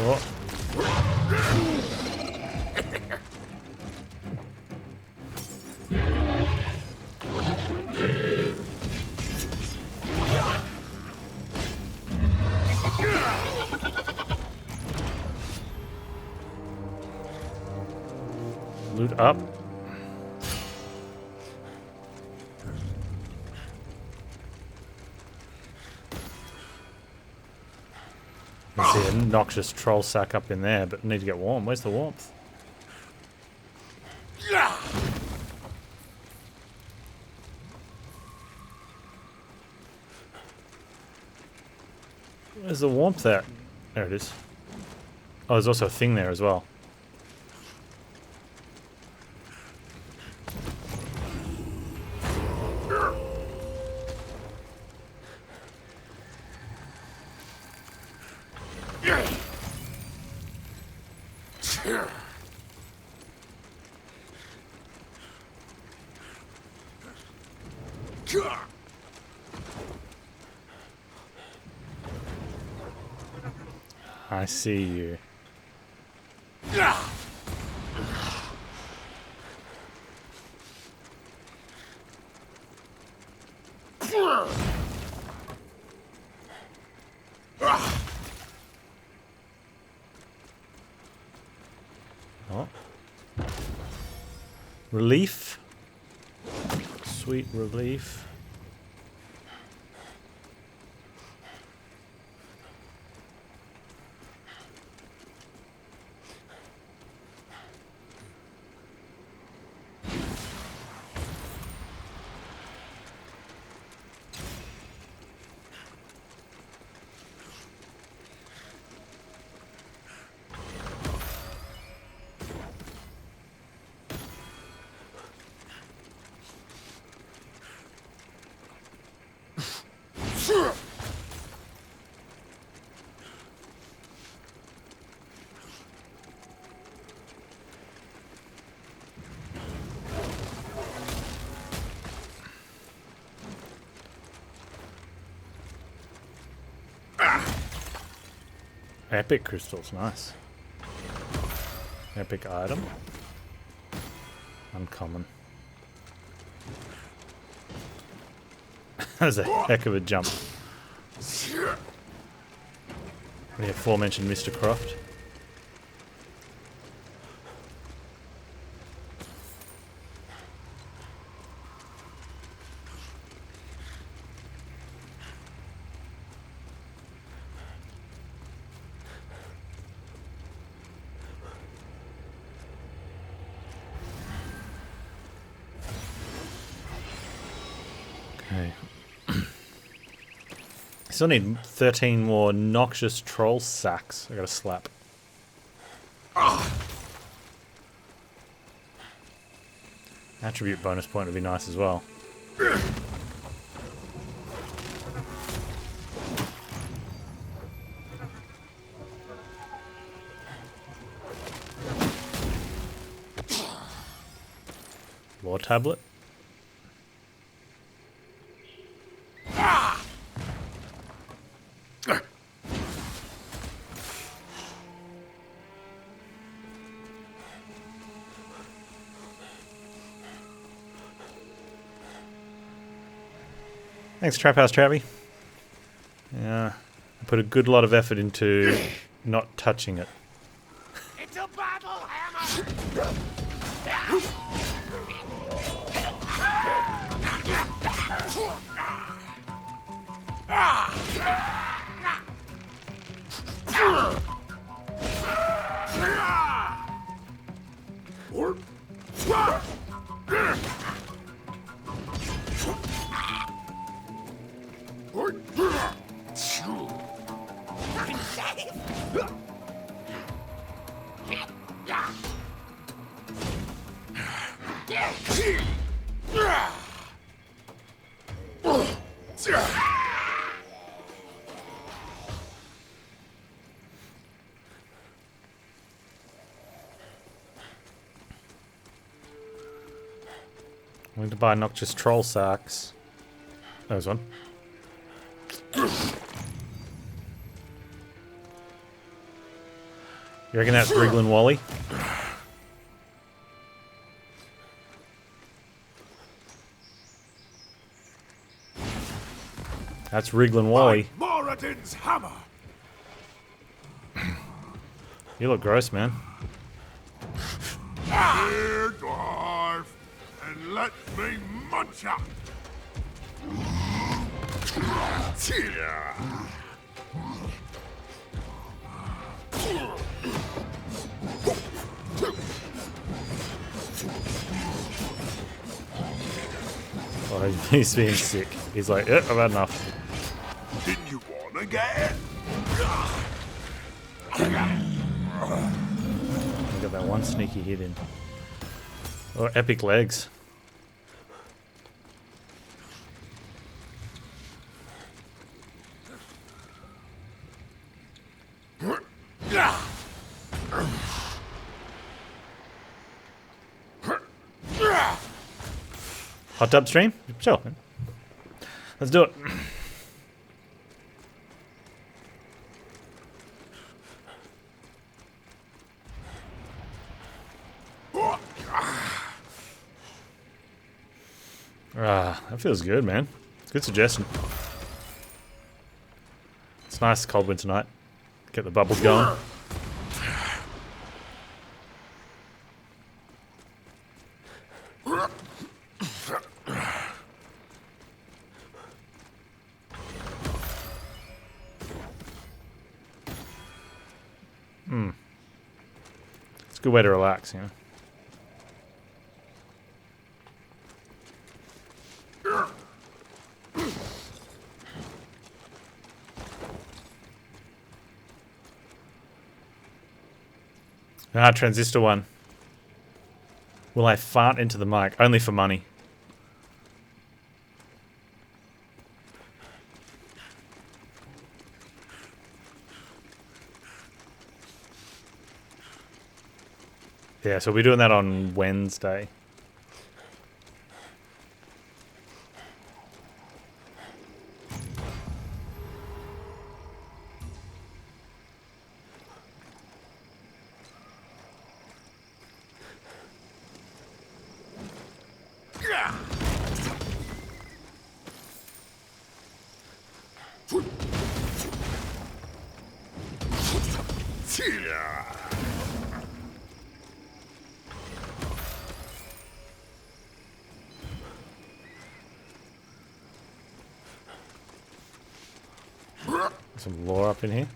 Oh. Loot up. I see a noxious troll sack up in there, but need to get warm. Where's the warmth? Where's the warmth at? There it is. Oh, there's also a thing there as well. I see you. Oh. Relief. Sweet relief. Epic crystals, nice. Epic item. Uncommon. That was a heck of a jump. The aforementioned Mr. Croft. Okay. Still need 13 more noxious troll sacks. I gotta slap. Attribute bonus point would be nice as well. Lore tablet. Thanks, Trap House Travie. Yeah, I put a good lot of effort into not touching it.
It's a Battlehammer!
I'm going to buy noxious troll sacks. There's one. You reckon that's Wrigglin' Wally? That's Wrigglin' Wally.
Moradin's hammer.
You look gross, man.
Here, dwarf, and let me munch up.
Oh, he's being sick. He's like, I've had enough.
Didn't you want to get?
I got that one sneaky hit in. Oh, epic legs. Hot tub stream? Sure. Let's do it. That feels good, man. Good suggestion. It's nice cold winter night. Get the bubbles going. It's a good way to relax, you know. Transistor one. Will I fart into the mic? Only for money. Yeah, so we'll be doing that on Wednesday. Some lore up in here.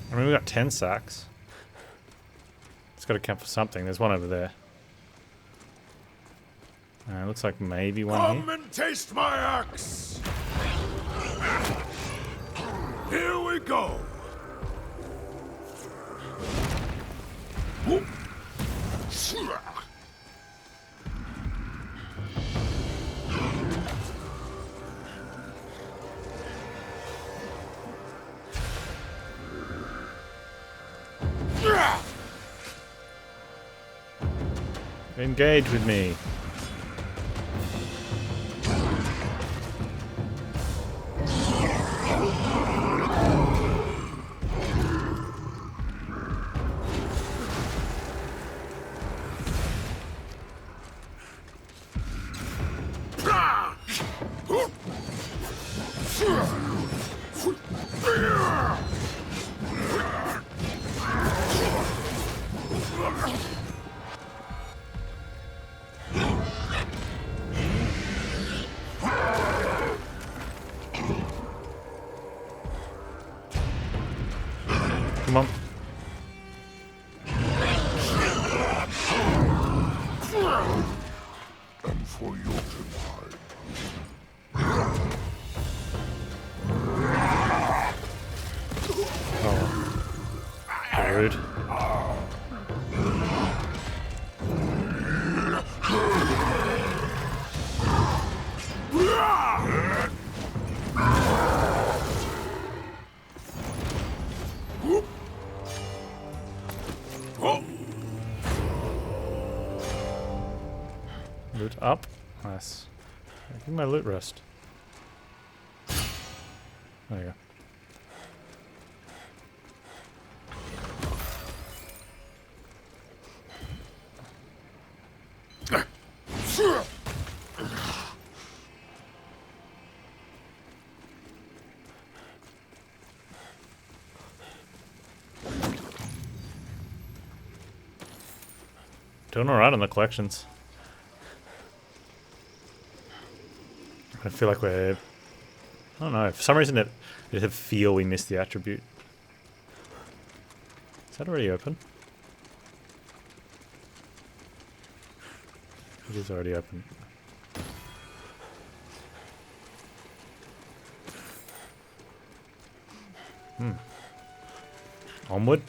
I mean, we got 10 sacks. It's got to count for something. There's one over there. Looks like maybe one
Come
here.
and taste my axe. Here we go.
Engage with me. Come on.
And for your
Rude. Loot up. Nice. Give me my loot rest. There you go. Doing alright on the collections. I feel like we're... I don't know. For some reason I feel we missed the attribute. Is that already open? It is already open. Onward.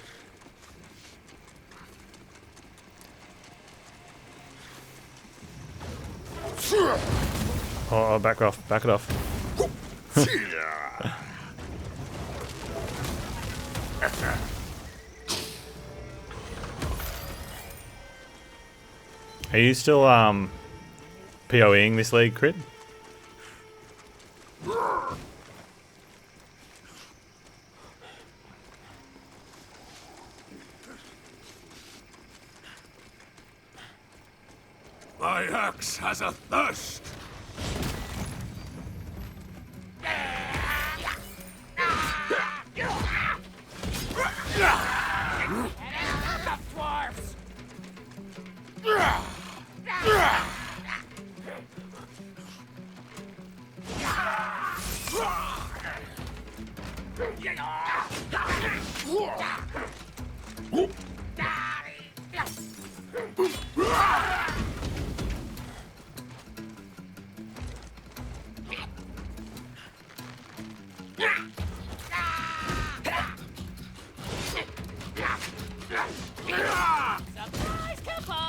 Oh, back off. Back it off. Are you still PoEing this league, Crit?
My axe has a thirst!
Dwarfs! Surprise couple!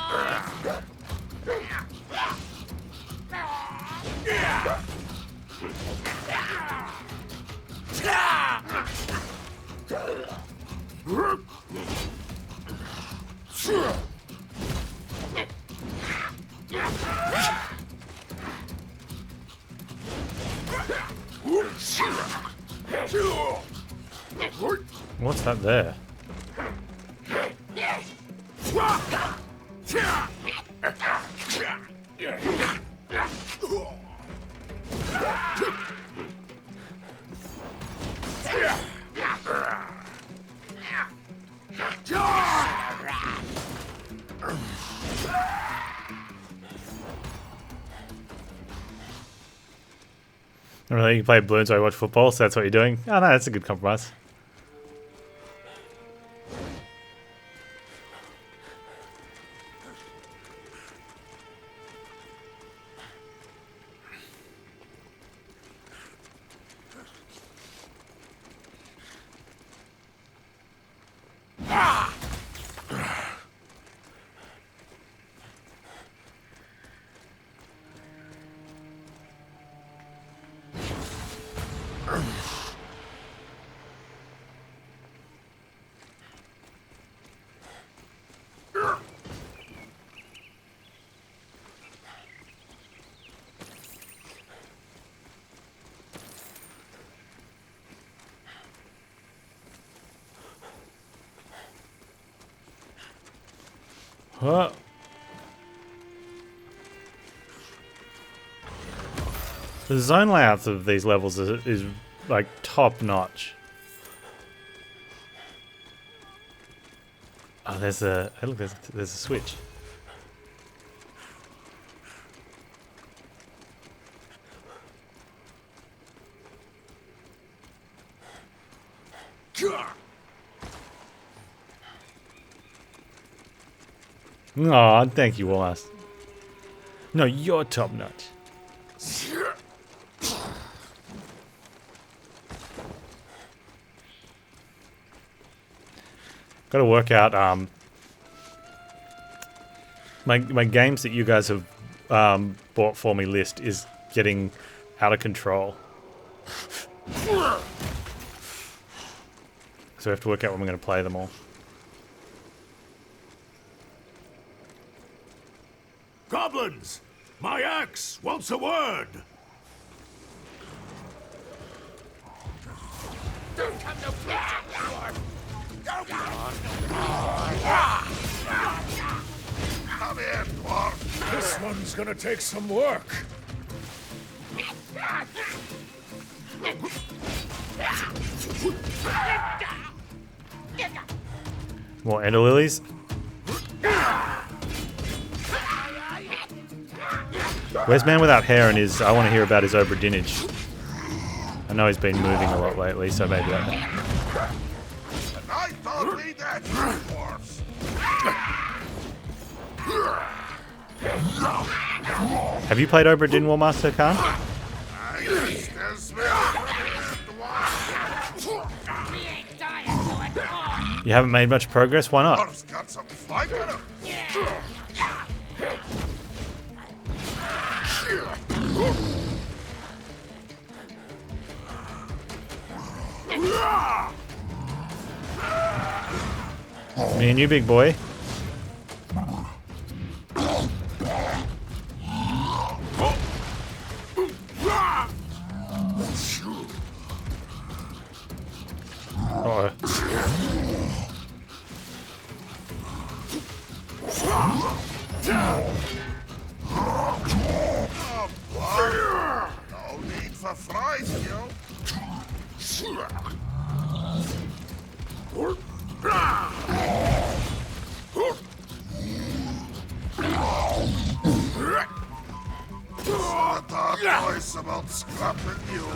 What's that there? Really? You play balloons while you watch football, so that's what you're doing? Oh no, that's a good compromise. Huh? The zone layouts of these levels is like top notch. Oh, there's a hey, look, there's a switch. Aw, thank you, Wallace. No, you're top notch. Got to work out my games that you guys have bought for me list is getting out of control. So we have to work out when we're going to play them all.
Goblins! My axe wants a word!
Don't come no closer, dwarf.
Come here, dwarf.
This one's gonna take some work.
More ender lilies. Where's Man Without Hair and his... I want to hear about his Oberdinage. I know he's been moving a lot lately, so maybe that...
I thought we that dwarfs.
Have you played Oberdin, Warmaster Khan?
I still smell dwarf.
We ain't dying to it. Oh,
You haven't made much progress? Why not?
Dwarf's got some fight in him.
Me and you, big boy. Uh-oh.
No need for fries, yo. Saw that voice about scrapping you.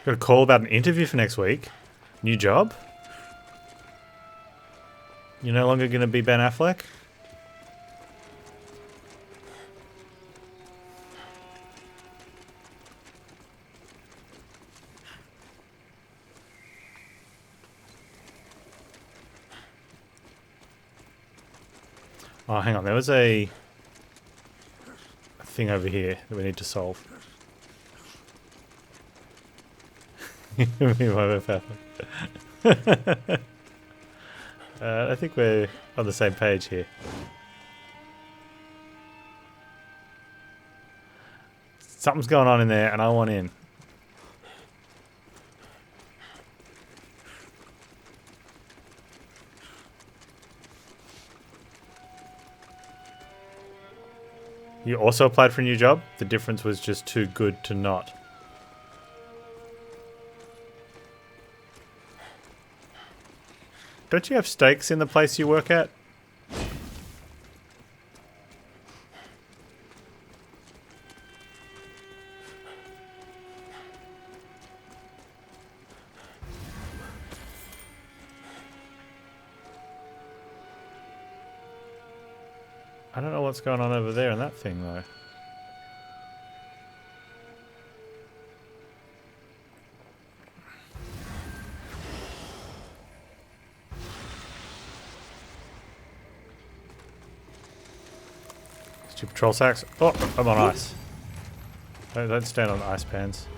Got a call about an interview for next week. New job? You're no longer going to be Ben Affleck? Oh, hang on. There was a thing over here that we need to solve. I think we're on the same page here. Something's going on in there and I want in. You also applied for a new job? The difference was just too good to not. Don't you have stakes in the place you work at? I don't know what's going on over there in that thing, though. Stupid troll sacks. Oh, I'm on ice. Don't stand on ice pans.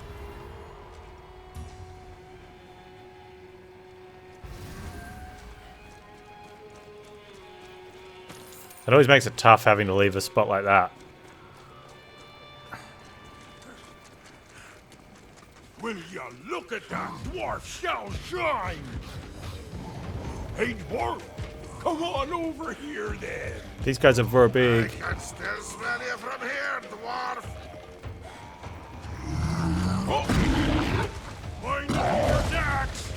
It always makes it tough having to leave a spot like that.
Will you look at that dwarf shall shine? Hey, dwarf, come on over here then.
These guys are very
I
big.
can still smell you from here, dwarf.
Oh. Mind your axe.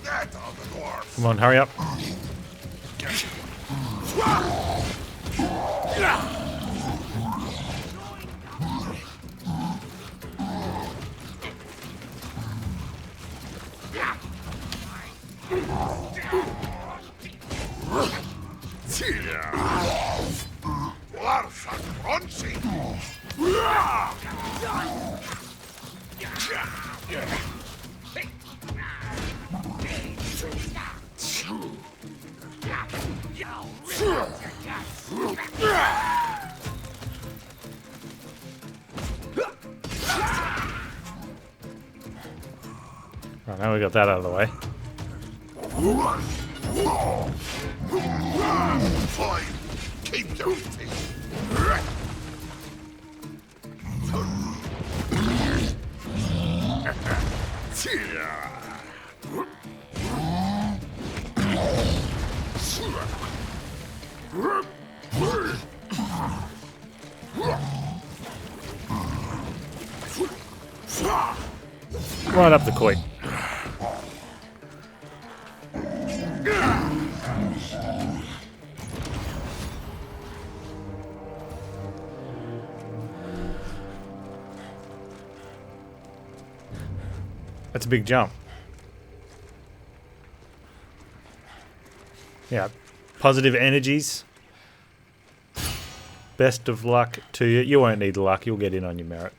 that on the dwarf.
Come on, hurry up. Right, now we got that out of the way.
Fine. Keep your feet.
Right up the queen. That's a big jump. Yeah. Positive energies. Best of luck to you. You won't need luck. You'll get in on your merit.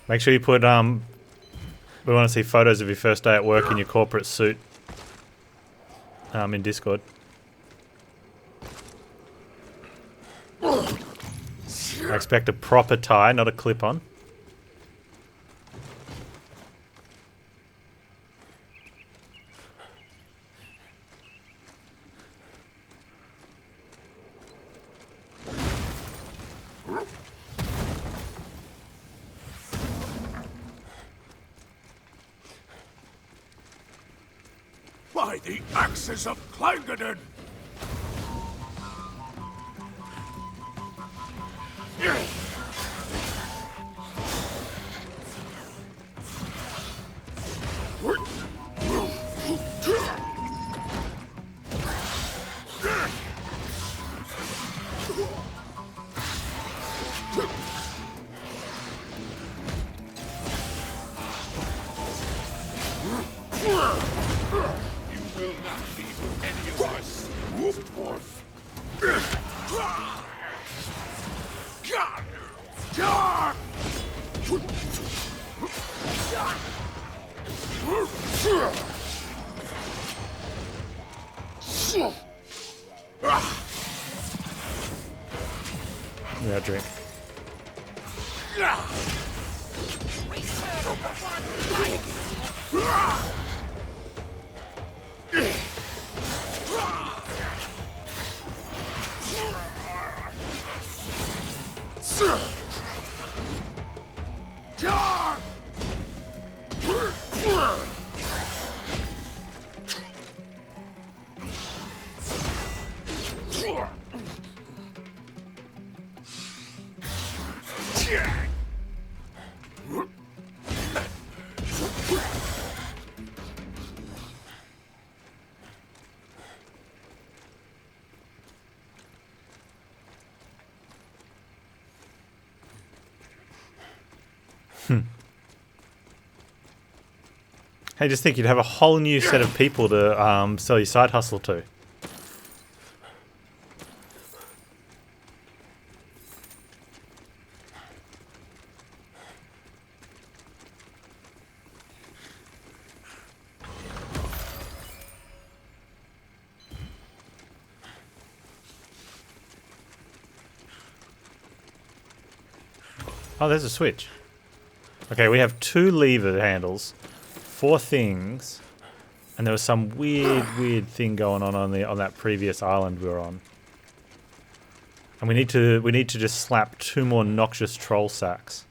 Make sure you put, we want to see photos of your first day at work in your corporate suit in Discord. I expect a proper tie, not a clip-on.
By the axes of Clangaden!
Yeah, drink. Hey, just think you'd have a whole new set of people to sell your side hustle to. Oh, there's a switch. Okay, we have 2 lever handles, 4 things, and there was some weird thing going on that previous island we were on. And we need to just slap 2 more noxious troll sacks.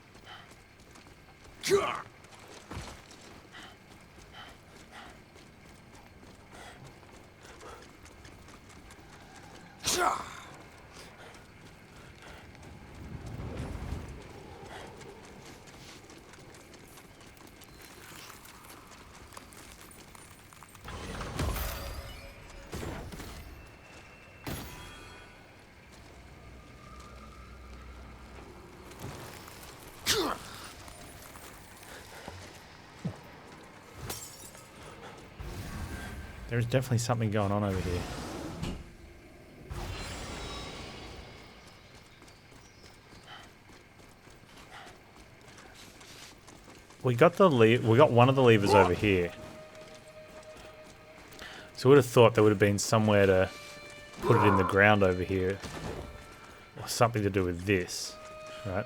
There's definitely something going on over here. We got one of the levers over here. So I would have thought there would have been somewhere to put it in the ground over here. Or something to do with this, right?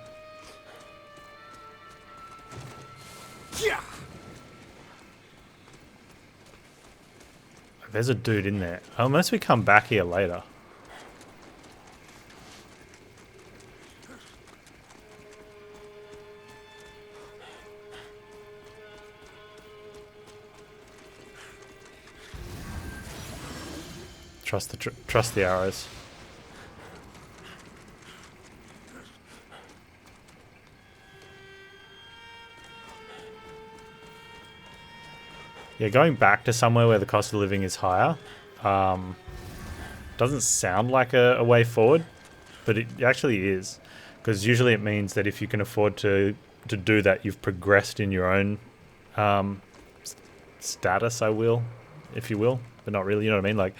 Yeah.
There's a dude in there. Unless we come back here later. Trust the arrows. Yeah, going back to somewhere where the cost of living is higher doesn't sound like a way forward, but it actually is. Because usually it means that if you can afford to do that, you've progressed in your own status, if you will, but not really, you know what I mean? Like,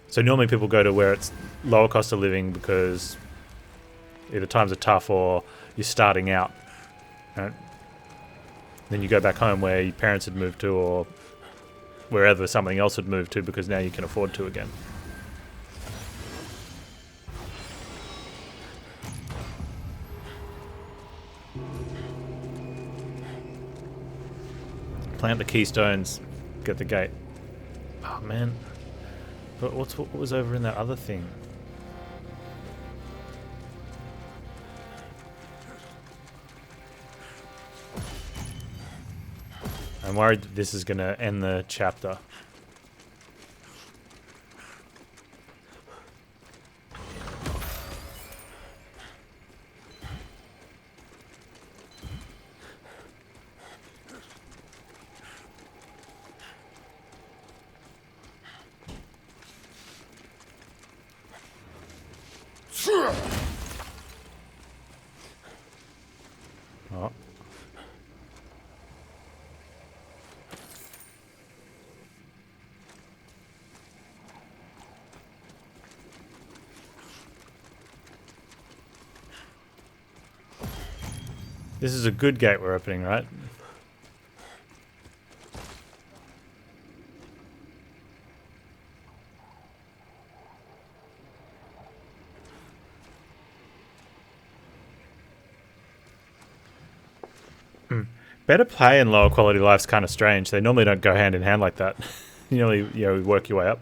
so normally people go to where it's lower cost of living because either times are tough or you're starting out, right? Then you go back home where your parents had moved to or wherever something else had moved to because now you can afford to again. Plant the keystones, get the gate. Oh man. But what was over in that other thing? I'm worried that this is going to end the chapter. Oh. This is a good gate we're opening, right? Better play and lower quality life's kind of strange. They normally don't go hand in hand like that. You normally, work your way up.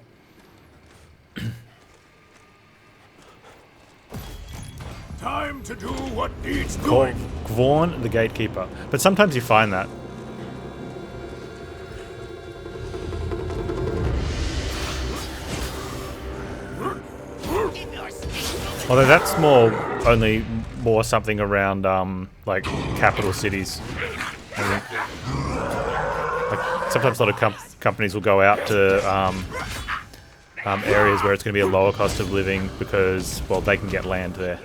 Time to do what needs doing.
Gvorn the gatekeeper. But sometimes you find that. Although that's only more something around like capital cities. I think. Like sometimes a lot of companies will go out to areas where it's going to be a lower cost of living because, well, they can get land there.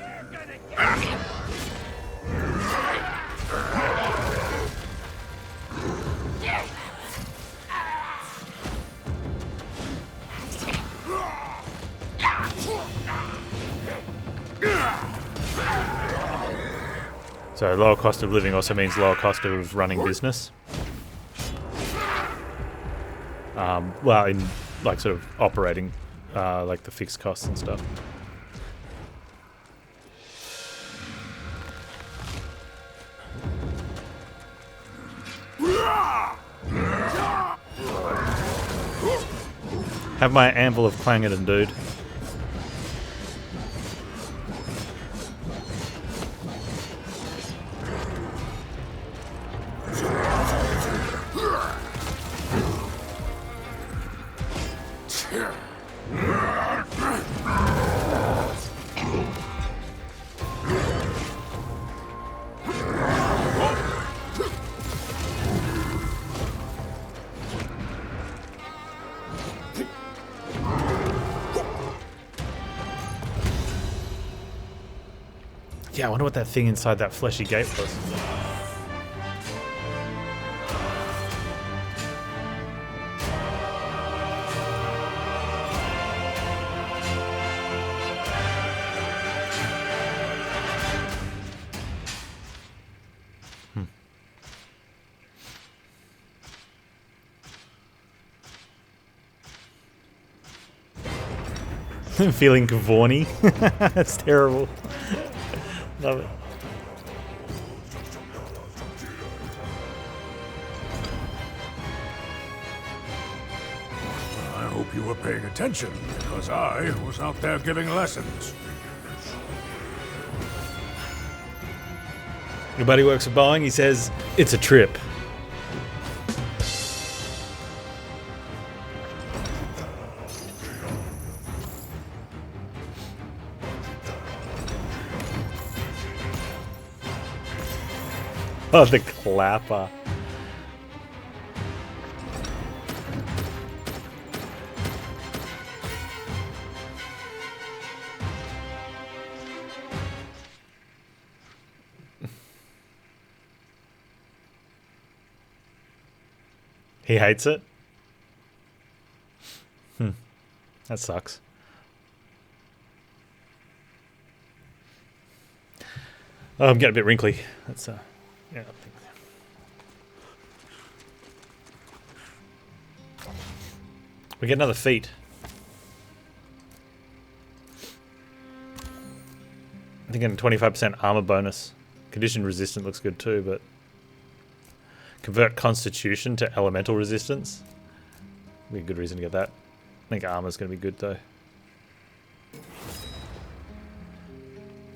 So lower cost of living also means lower cost of running business. Well, in like sort of operating, like the fixed costs and stuff. Have my anvil of Clangedon, dude. Yeah, I wonder what that thing inside that fleshy gate was. I'm feeling Gavorny. That's terrible. Love it.
I hope you were paying attention, because I was out there giving lessons.
Your buddy works for Boeing. He says it's a trip. Oh, the clapper. He hates it? That sucks. Oh, I'm getting a bit wrinkly. That's yeah, I think. We get another feat. I think a 25% armor bonus. Condition resistant looks good too, but convert constitution to elemental resistance. Be a good reason to get that. I think armor's going to be good though.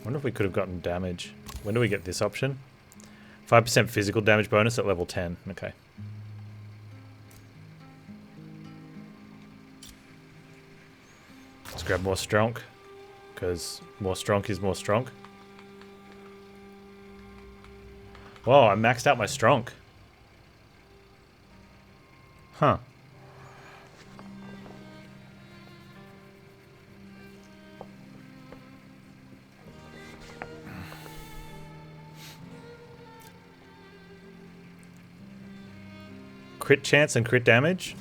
Wonder if we could have gotten damage. When do we get this option? 5% physical damage bonus at level 10. Okay. Let's grab more strong, because more strong is more strong. Whoa, I maxed out my strong. Huh. Crit chance and crit damage.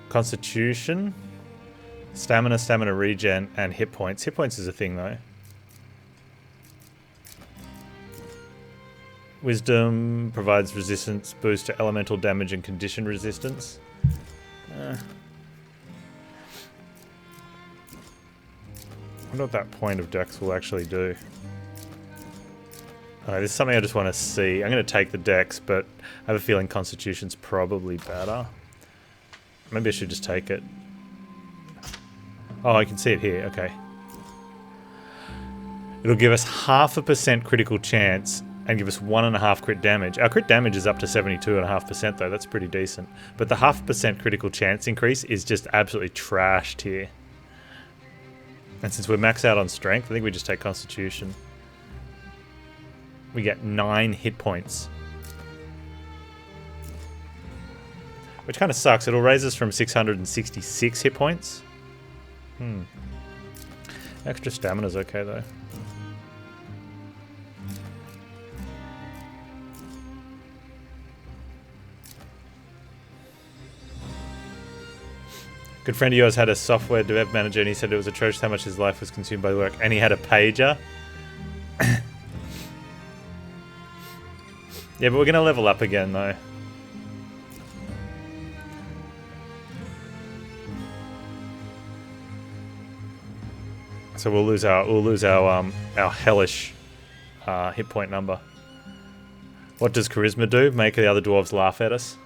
Constitution. Stamina, stamina regen, and hit points. Hit points is a thing though. Wisdom provides resistance boost to elemental damage and condition resistance. I wonder what that point of Dex will actually do. This is something I just want to see. I'm going to take the Dex, but I have a feeling Constitution's probably better. Maybe I should just take it. Oh, I can see it here. Okay. It'll give us 0.5% critical chance and give us 1.5 crit damage. Our crit damage is up to 72.5% though. That's pretty decent. But the 0.5% critical chance increase is just absolutely trashed here. And since we're maxed out on strength, I think we just take Constitution. We get 9 hit points. Which kind of sucks. It'll raise us from 666 hit points. Extra stamina's okay though. Good friend of yours had a software dev manager and he said it was atrocious how much his life was consumed by work. And he had a pager. Yeah, but we're going to level up again though. So we'll lose our hellish hit point number. What does charisma do? Make the other dwarves laugh at us.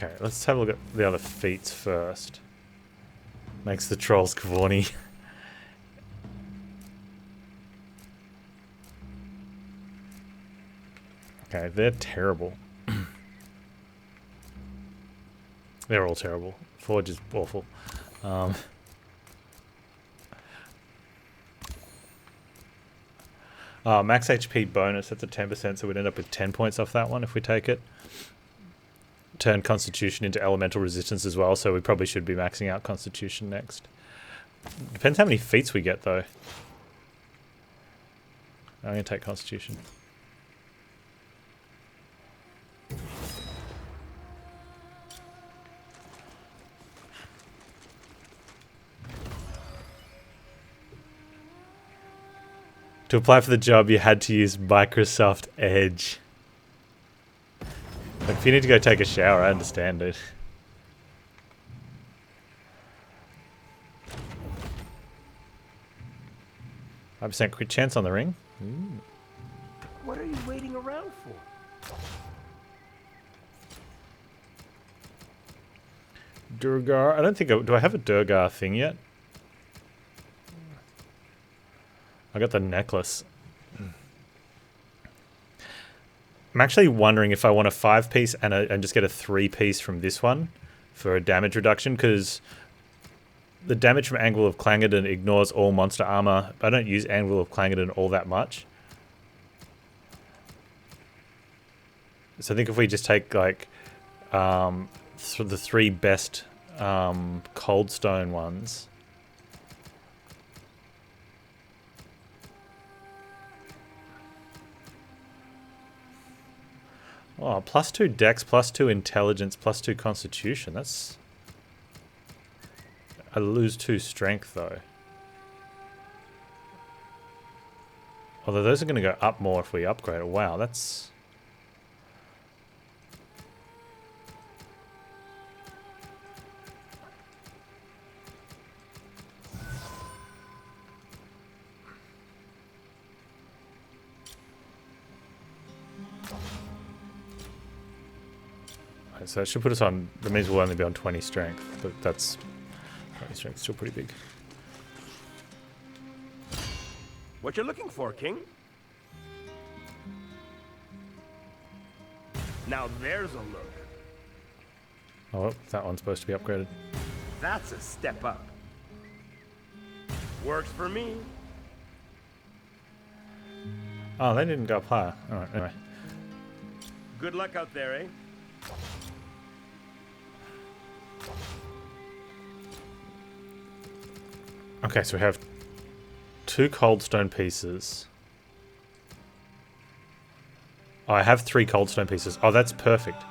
Okay, let's have a look at the other feats first. Makes the trolls cavorny. Okay, they're terrible. They're all terrible. Forge is awful. Max HP bonus, that's a 10%, so we'd end up with 10 points off that one if we take it. Turn Constitution into elemental resistance as well, so we probably should be maxing out Constitution next. Depends how many feats we get, though. I'm going to take Constitution. To apply for the job, you had to use Microsoft Edge. Like, if you need to go take a shower, I understand it. % crit chance on the ring. Ooh.
What are you waiting around for?
Durgar. I don't think do I have a Durgar thing yet? I got the necklace. I'm actually wondering if I want a 5-piece and just get a 3-piece from this one for a damage reduction, because the damage from Anvil of Clangeddon ignores all monster armor. I don't use Anvil of Clangeddon all that much. So I think if we just take like the 3 best cold stone ones. Oh, +2 dex, +2 intelligence, +2 constitution. That's... I lose 2 strength though. Although those are going to go up more if we upgrade it. Wow, that's... So it should put us on, that means we'll only be on 20 strength, but that's, 20 strength, still pretty big.
What you're looking for, King? Now there's a look.
Oh, that one's supposed to be upgraded.
That's a step up. Works for me.
Oh, they didn't go up higher. Alright, anyway.
Good luck out there, eh?
Okay, so we have 2 cold stone pieces. Oh, I have 3 cold stone pieces. Oh, that's perfect.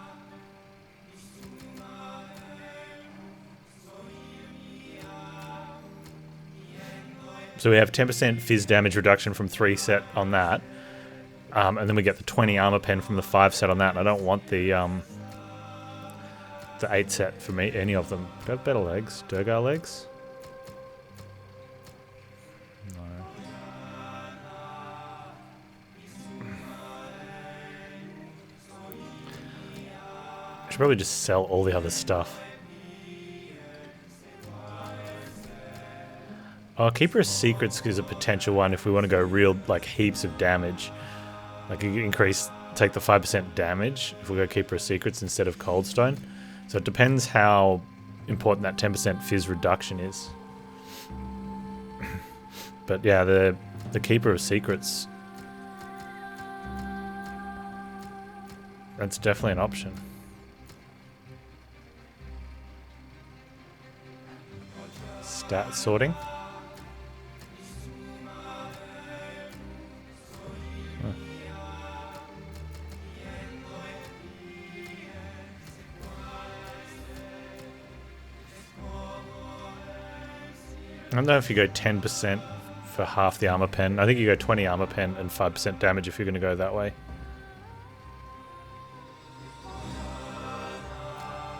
So we have 10% fizz damage reduction from 3 set on that. And then we get the 20 armor pen from the 5 set on that. And I don't want the 8 set for me, any of them. Do I have better legs? Durgar legs? Should probably just sell all the other stuff. Oh, Keeper of Secrets is a potential one if we want to go real, like, heaps of damage. Like, you increase, take the 5% damage if we go Keeper of Secrets instead of Cold Stone. So it depends how important that 10% fizz reduction is. But yeah, the Keeper of Secrets, that's definitely an option. Stat sorting. I don't know if you go 10% for half the armor pen. I think you go 20 armor pen and 5% damage if you're going to go that way.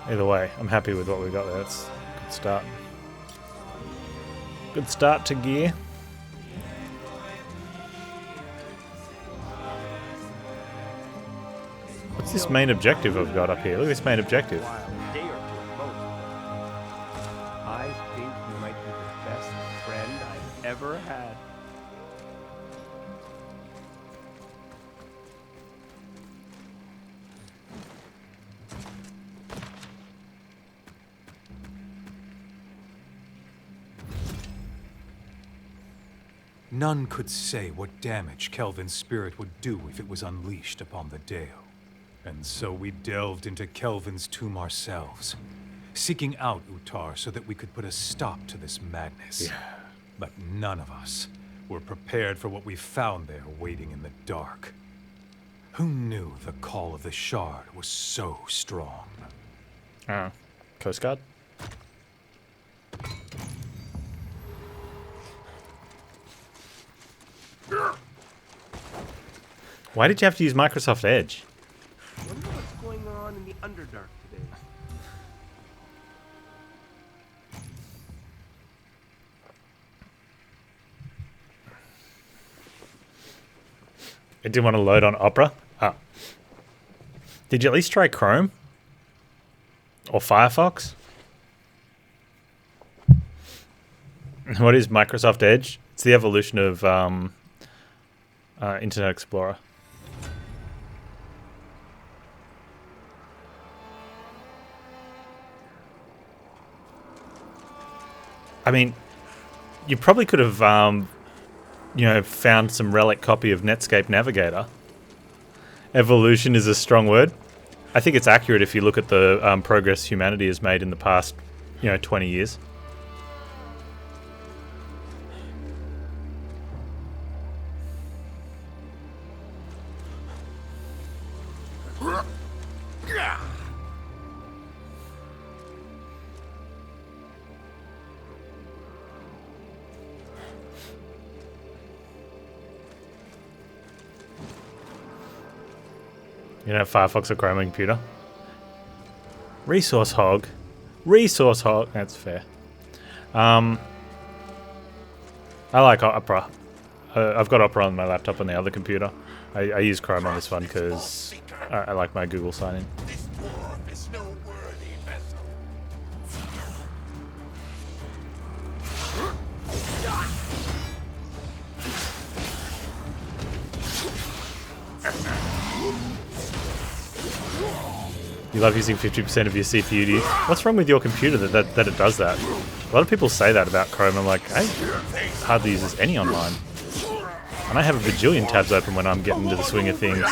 Either way, I'm happy with what we got there. It's a good start. Good start to gear. What's this main objective I've got up here? Look at this main objective.
While a day or two at most. I think you might be the best friend I've ever had.
None could say what damage Kelvin's spirit would do if it was unleashed upon the Deo. And so we delved into Kelvin's tomb ourselves, seeking out Utar so that we could put a stop to this madness.
Yeah.
But none of us were prepared for what we found there waiting in the dark. Who knew the call of the Shard was so strong?
Coast Guard? Why did you have to use Microsoft Edge?
Wonder what's going on in the Underdark today.
It didn't want to load on Opera? Oh. Did you at least try Chrome? Or Firefox? What is Microsoft Edge? It's the evolution of Internet Explorer. I mean, you probably could have, found some relic copy of Netscape Navigator. Evolution is a strong word. I think it's accurate if you look at the progress humanity has made in the past, 20 years. You know, Firefox or Chrome on computer. Resource hog. Resource hog. That's fair. I like Opera. I've got Opera on my laptop on the other computer. I use Chrome on this one because I like my Google sign-in.
This dwarf is no worthy vessel.
You love using 50% of your CPU, do you? What's wrong with your computer that it does that? A lot of people say that about Chrome. I'm like, I hardly use this any online. And I have a bajillion tabs open when I'm getting into the swing of things.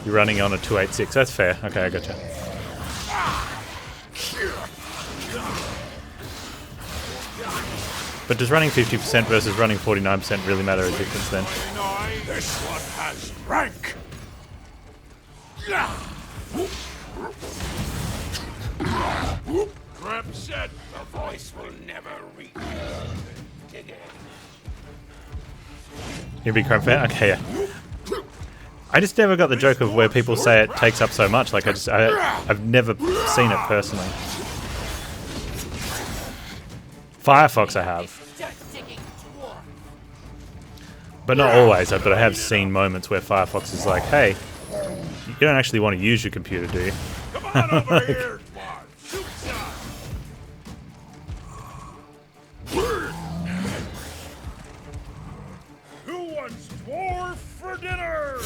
You're running on a 286. That's fair. Okay, I gotcha. But does running 50% versus running 49% really matter a difference then?
This one has rank. Grab said the voice will never reach.
You a big Chrome fan? Okay, yeah. I just never got the joke of where people say it takes up so much. Like I've never seen it personally. Firefox I have. But not always, but I have seen moments where Firefox is like, hey, you don't actually want to use your computer, do you?
Come on over here. Who wants dwarf for dinner?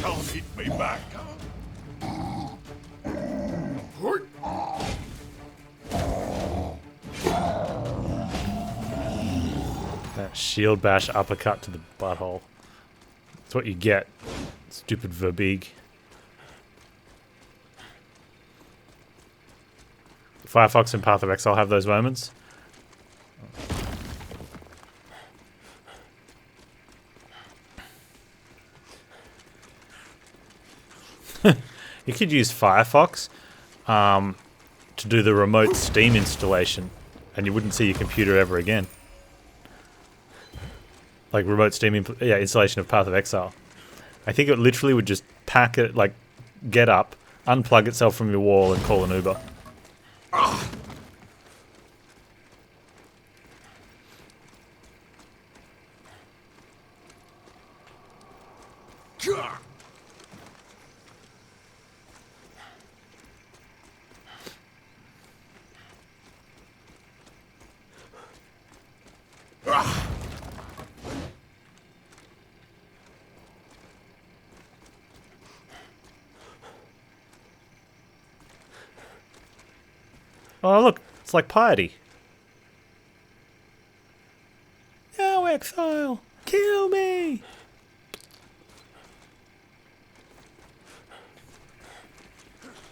Don't hit me back,
That shield bash uppercut to the butthole. That's what you get. Stupid Verbig. Firefox and Path of Exile have those moments. You could use Firefox to do the remote Steam installation, and you wouldn't see your computer ever again. Like remote Steam installation of Path of Exile. I think it literally would just pack it, like get up, unplug itself from your wall, and call an Uber. Oh look, it's like piety. No exile, kill me.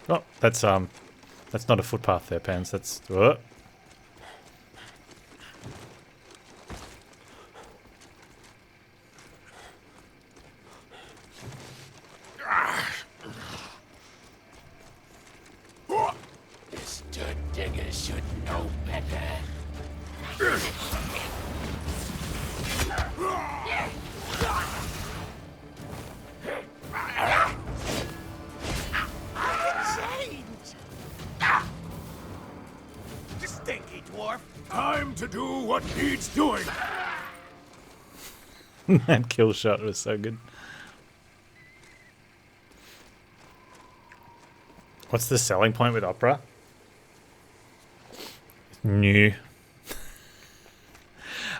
Oh, that's not a footpath there, Panz. That's
This dirt digger should know better. Stinky dwarf.
Time to do what needs doing.
that kill shot was so good. What's the selling point with Opera? New.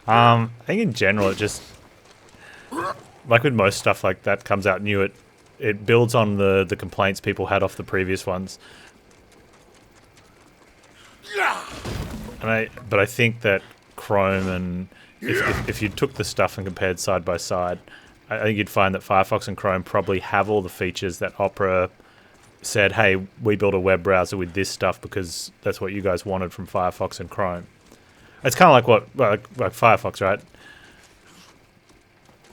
I think in general it just, like with most stuff like that comes out new, it builds on the complaints people had off the previous ones. But I think that Chrome and if you took the stuff and compared side by side, I think you'd find that Firefox and Chrome probably have all the features that Opera said, hey, we built a web browser with this stuff because that's what you guys wanted from Firefox and Chrome. It's kind of like like Firefox, right?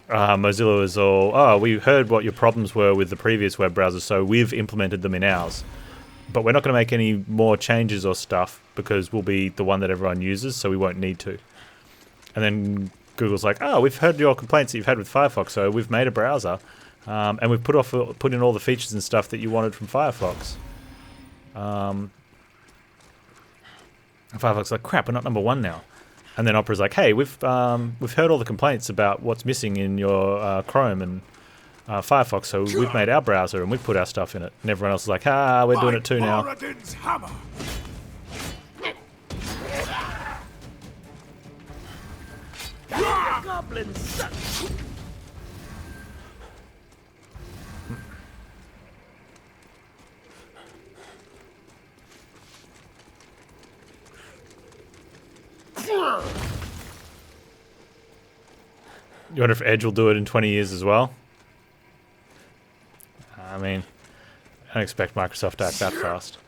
Mozilla was all, oh, we heard what your problems were with the previous web browser, so we've implemented them in ours. But we're not going to make any more changes or stuff because we'll be the one that everyone uses, so we won't need to. And then Google's like, oh, we've heard your complaints that you've had with Firefox, so we've made a browser. And we've put in all the features and stuff that you wanted from Firefox. Firefox like, crap, we're not #1 now. And then Opera's like, hey, we've heard all the complaints about what's missing in your Chrome and Firefox, so we've made our browser and we've put our stuff in it. And everyone else is like, we're doing it too now.
Moradin's hammer.
Goblins suck.
You wonder if Edge will do it in 20 years as well? I mean, I don't expect Microsoft to act that fast.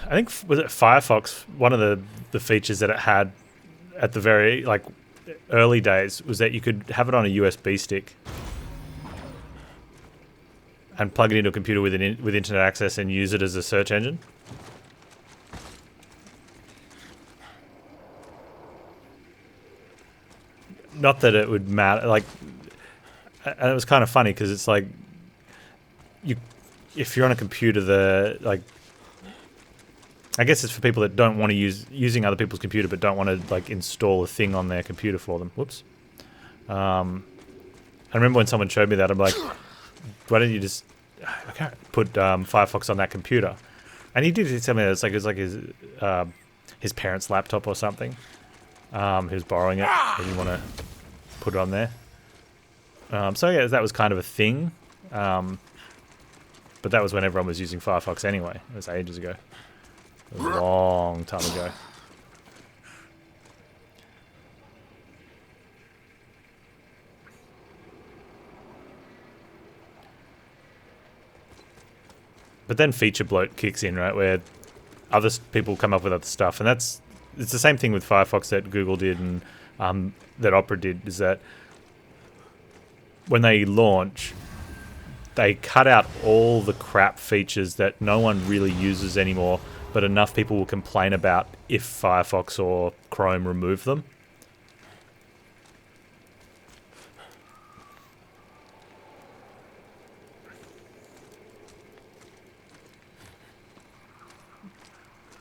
I think, was it Firefox, one of the features that it had at the very, early days was that you could have it on a USB stick and plug it into a computer with with internet access and use it as a search engine. Not that it would matter, and it was kind of funny because it's like, if you're on a computer, I guess it's for people that don't want to using other people's computer but don't want to install a thing on their computer for them. Whoops. I remember when someone showed me that, I'm like, why don't you just put Firefox on that computer? And he did tell me that it's like his parents' laptop or something. He was borrowing it and you want to put it on there. So yeah, that was kind of a thing. But that was when everyone was using Firefox anyway. It was ages ago. A long time ago. But then feature bloat kicks in, right, where other people come up with other stuff, and it's the same thing with Firefox that Google did and that Opera did, is that when they launch, they cut out all the crap features that no one really uses anymore, but enough people will complain about if Firefox or Chrome remove them.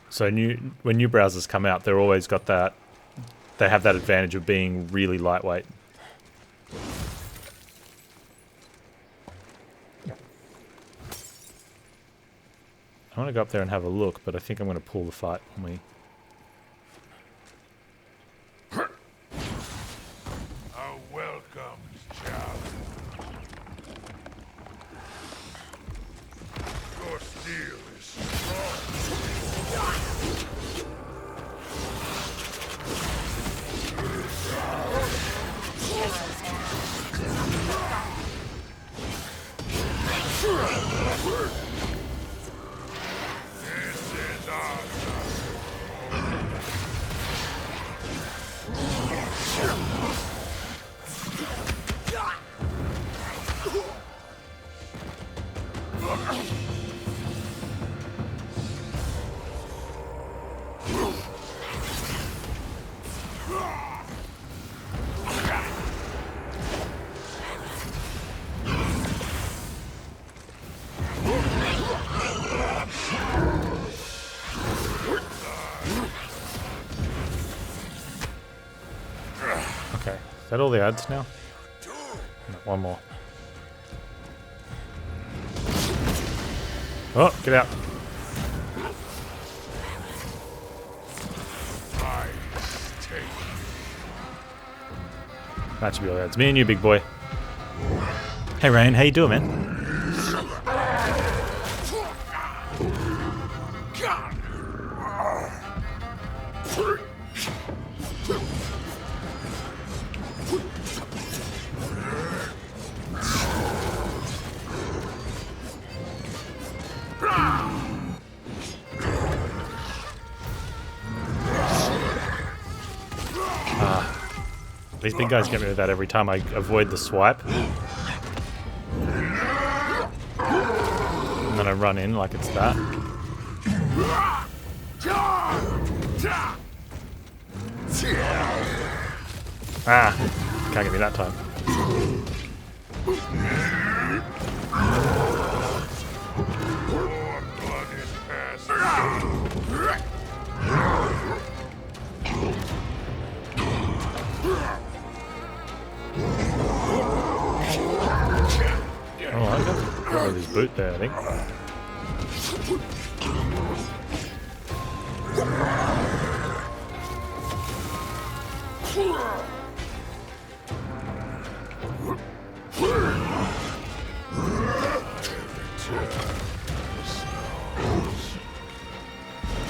So when new browsers come out, they're always got that. They have that advantage of being really lightweight. I want to go up there and have a look, but I think I'm going to pull the fight on me.
A welcome challenge. Your steel is strong. This is our
Okay, is that all the ads now? No, one more. Oh, get out. That should be all the ads. Me and you, big boy. Hey, Rain, how you doing, man? These big guys get me with that every time I avoid the swipe. And then I run in like it's that. Ah, can't get me that time. Oh, I got his boot there, I think.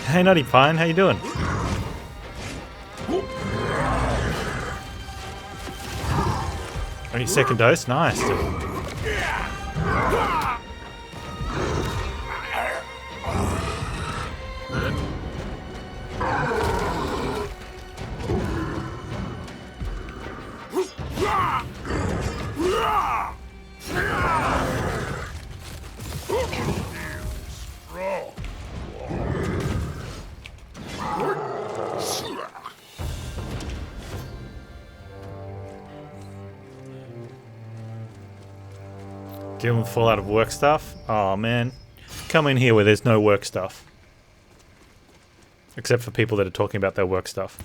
Hey, Nutty Pine, how you doing? Only second dose? Nice. Dealing with fallout of work stuff? Oh man. Come in here where there's no work stuff. Except for people that are talking about their work stuff.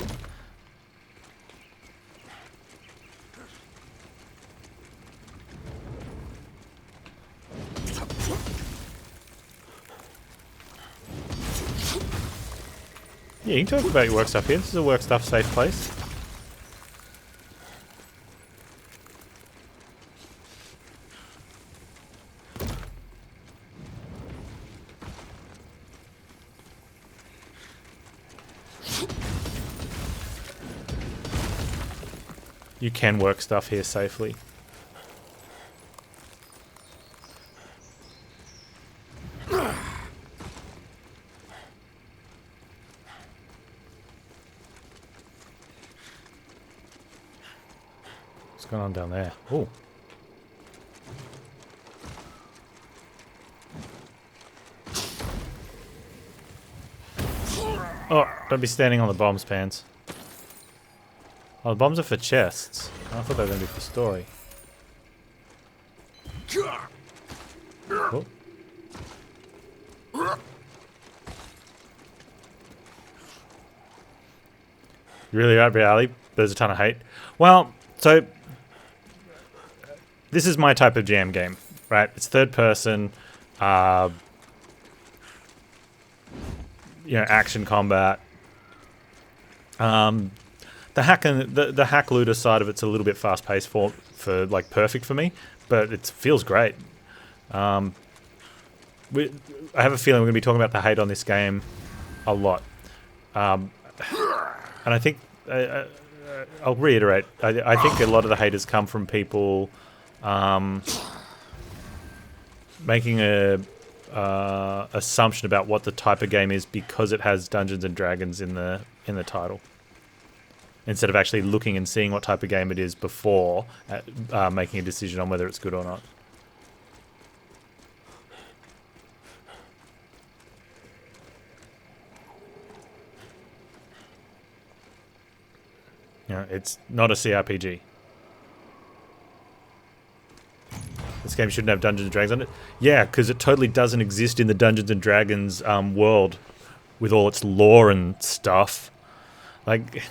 Yeah, you can talk about your work stuff here. This is a work stuff safe place. You can work stuff here safely. What's going on down there? Oh. Oh, don't be standing on the bombs, Panz. Oh, the bombs are for chests. I thought they were going to be for story. Oh. You're really right, Ali. There's a ton of hate. Well, so this is my type of jam game, right? It's third person, action combat. The hack and the hack looter side of it's a little bit fast paced for like perfect for me, but it feels great. I have a feeling we're going to be talking about the hate on this game a lot. And I think, I'll reiterate, I think a lot of the hate has come from people making a assumption about what the type of game is because it has Dungeons and Dragons in the title, instead of actually looking and seeing what type of game it is before making a decision on whether it's good or not. It's not a CRPG. This game shouldn't have Dungeons & Dragons on it. Yeah, because it totally doesn't exist in the Dungeons & Dragons world with all its lore and stuff. Like,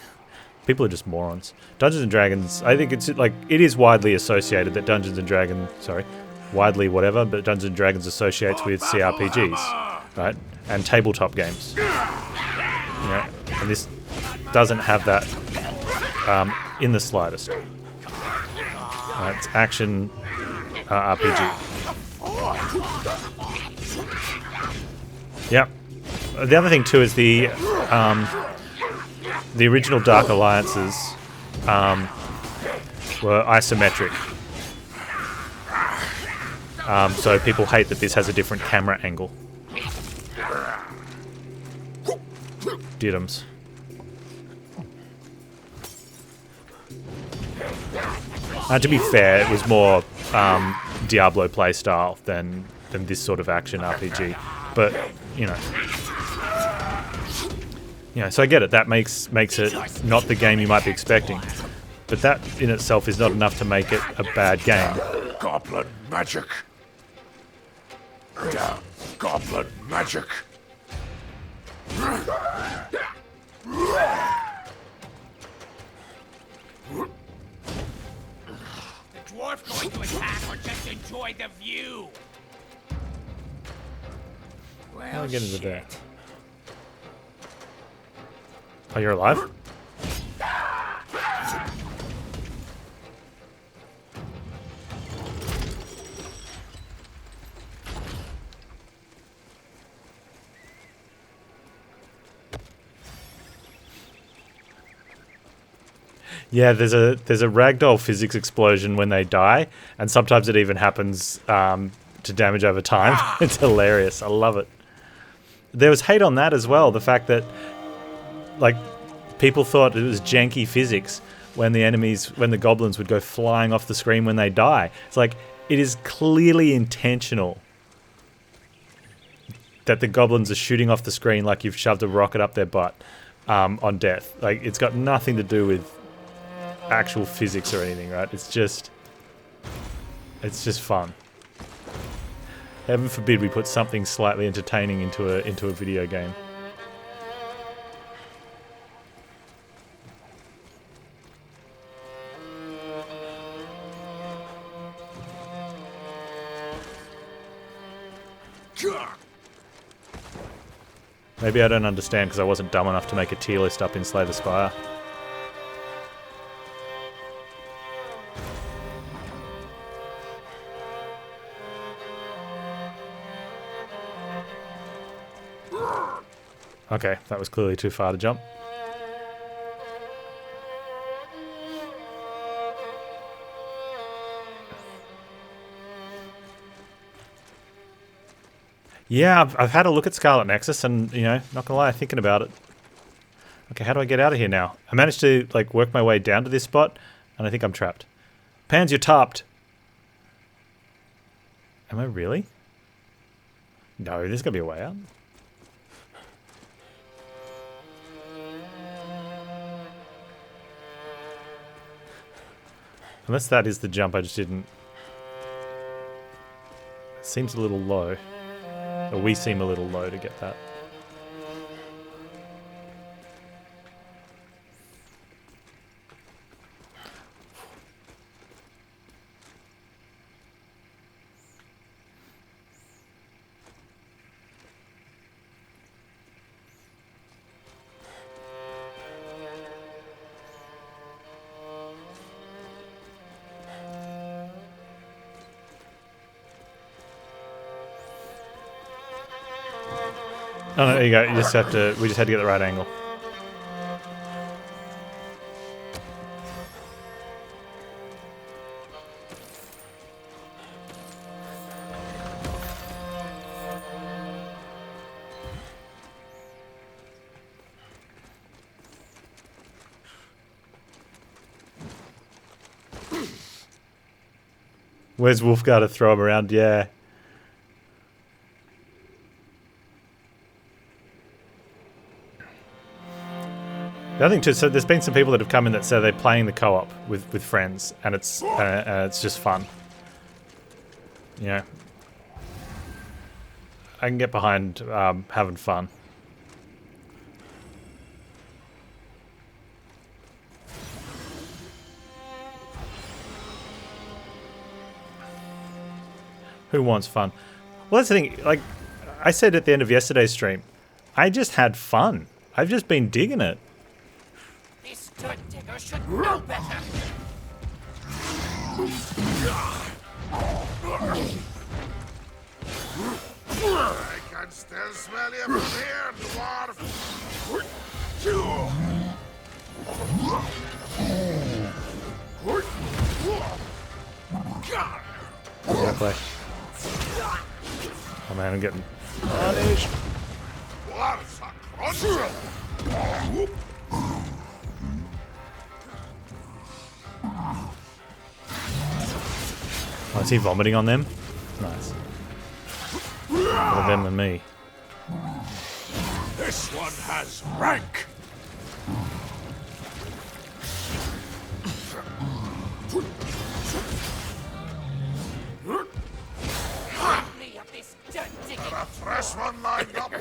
people are just morons. Dungeons & Dragons, I think it's like, it is widely associated that Dungeons & Dragons, widely whatever, but Dungeons & Dragons associates with CRPGs, right? And tabletop games. And this doesn't have that in the slightest. It's action RPG. Yep. The other thing too is the original Dark Alliances were isometric. So people hate that this has a different camera angle. Diddums. To be fair, it was more Diablo playstyle than this sort of action RPG. But so I get it. That makes it not the game you might be expecting. But that in itself is not enough to make it a bad game.
Goblin magic. Damn goblin magic.
Dwarf going to attack or just enjoy the view? Well,
How do I get into there? Oh, you're alive? Yeah, there's a ragdoll physics explosion when they die, and sometimes it even happens to damage over time. It's hilarious. I love it. There was hate on that as well. The fact that, like, people thought it was janky physics when the goblins would go flying off the screen when they die. It's like, it is clearly intentional that the goblins are shooting off the screen like you've shoved a rocket up their butt on death. Like, it's got nothing to do with actual physics or anything, right? It's just fun. Heaven forbid we put something slightly entertaining into a video game. Maybe I don't understand because I wasn't dumb enough to make a tier list up in Slay the Spire. Okay, that was clearly too far to jump. Yeah, I've had a look at Scarlet Nexus and, not gonna lie, thinking about it. Okay, how do I get out of here now? I managed to, work my way down to this spot, and I think I'm trapped. Panz, you're topped. Am I really? No, there's got to be a way out. Unless that is the jump, I just didn't. It seems a little low. Or we seem a little low to get that. Oh no, there you go. You just have to. We just had to get the right angle. Where's Wolfgar to throw him around? Yeah. The other thing too, so there's been some people that have come in that say they're playing the co-op with friends, and it's just fun. You know, I can get behind having fun. Who wants fun? Well, that's the thing. Like I said at the end of yesterday's stream, I just had fun. I've just been digging it.
This dirt digger should know better.
I can still smell you from here, dwarf.
Play. Oh man, I'm getting punished.
Dwarfs are crunching.
Oh, is he vomiting on them? Nice. More them than me.
This one has rank.
Me of this dirt digger.
A fresh one lined up.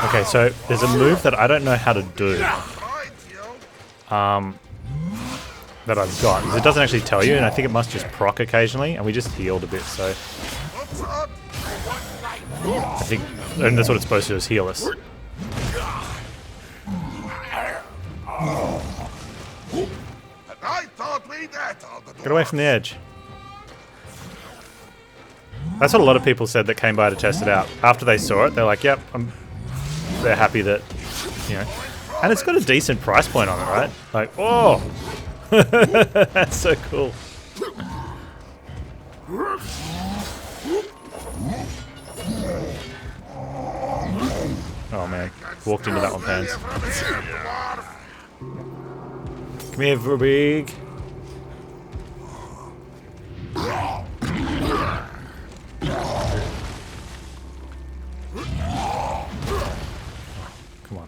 Okay, so there's a move that I don't know how to do.
Right, yo.
That I've got. It doesn't actually tell you, and I think it must just proc occasionally, and we just healed a bit, so
What's up?
I think, and that's what it's supposed to do, is heal us.
And I thought we'd settled the
Get away from the edge. That's what a lot of people said that came by to test it out. After they saw it, they're like, yep, they're happy that, you know. And it's got a decent price point on it, right? Like, oh! That's so cool. Oh man, walked into that one, Panz. Come here, Verbig. Come on.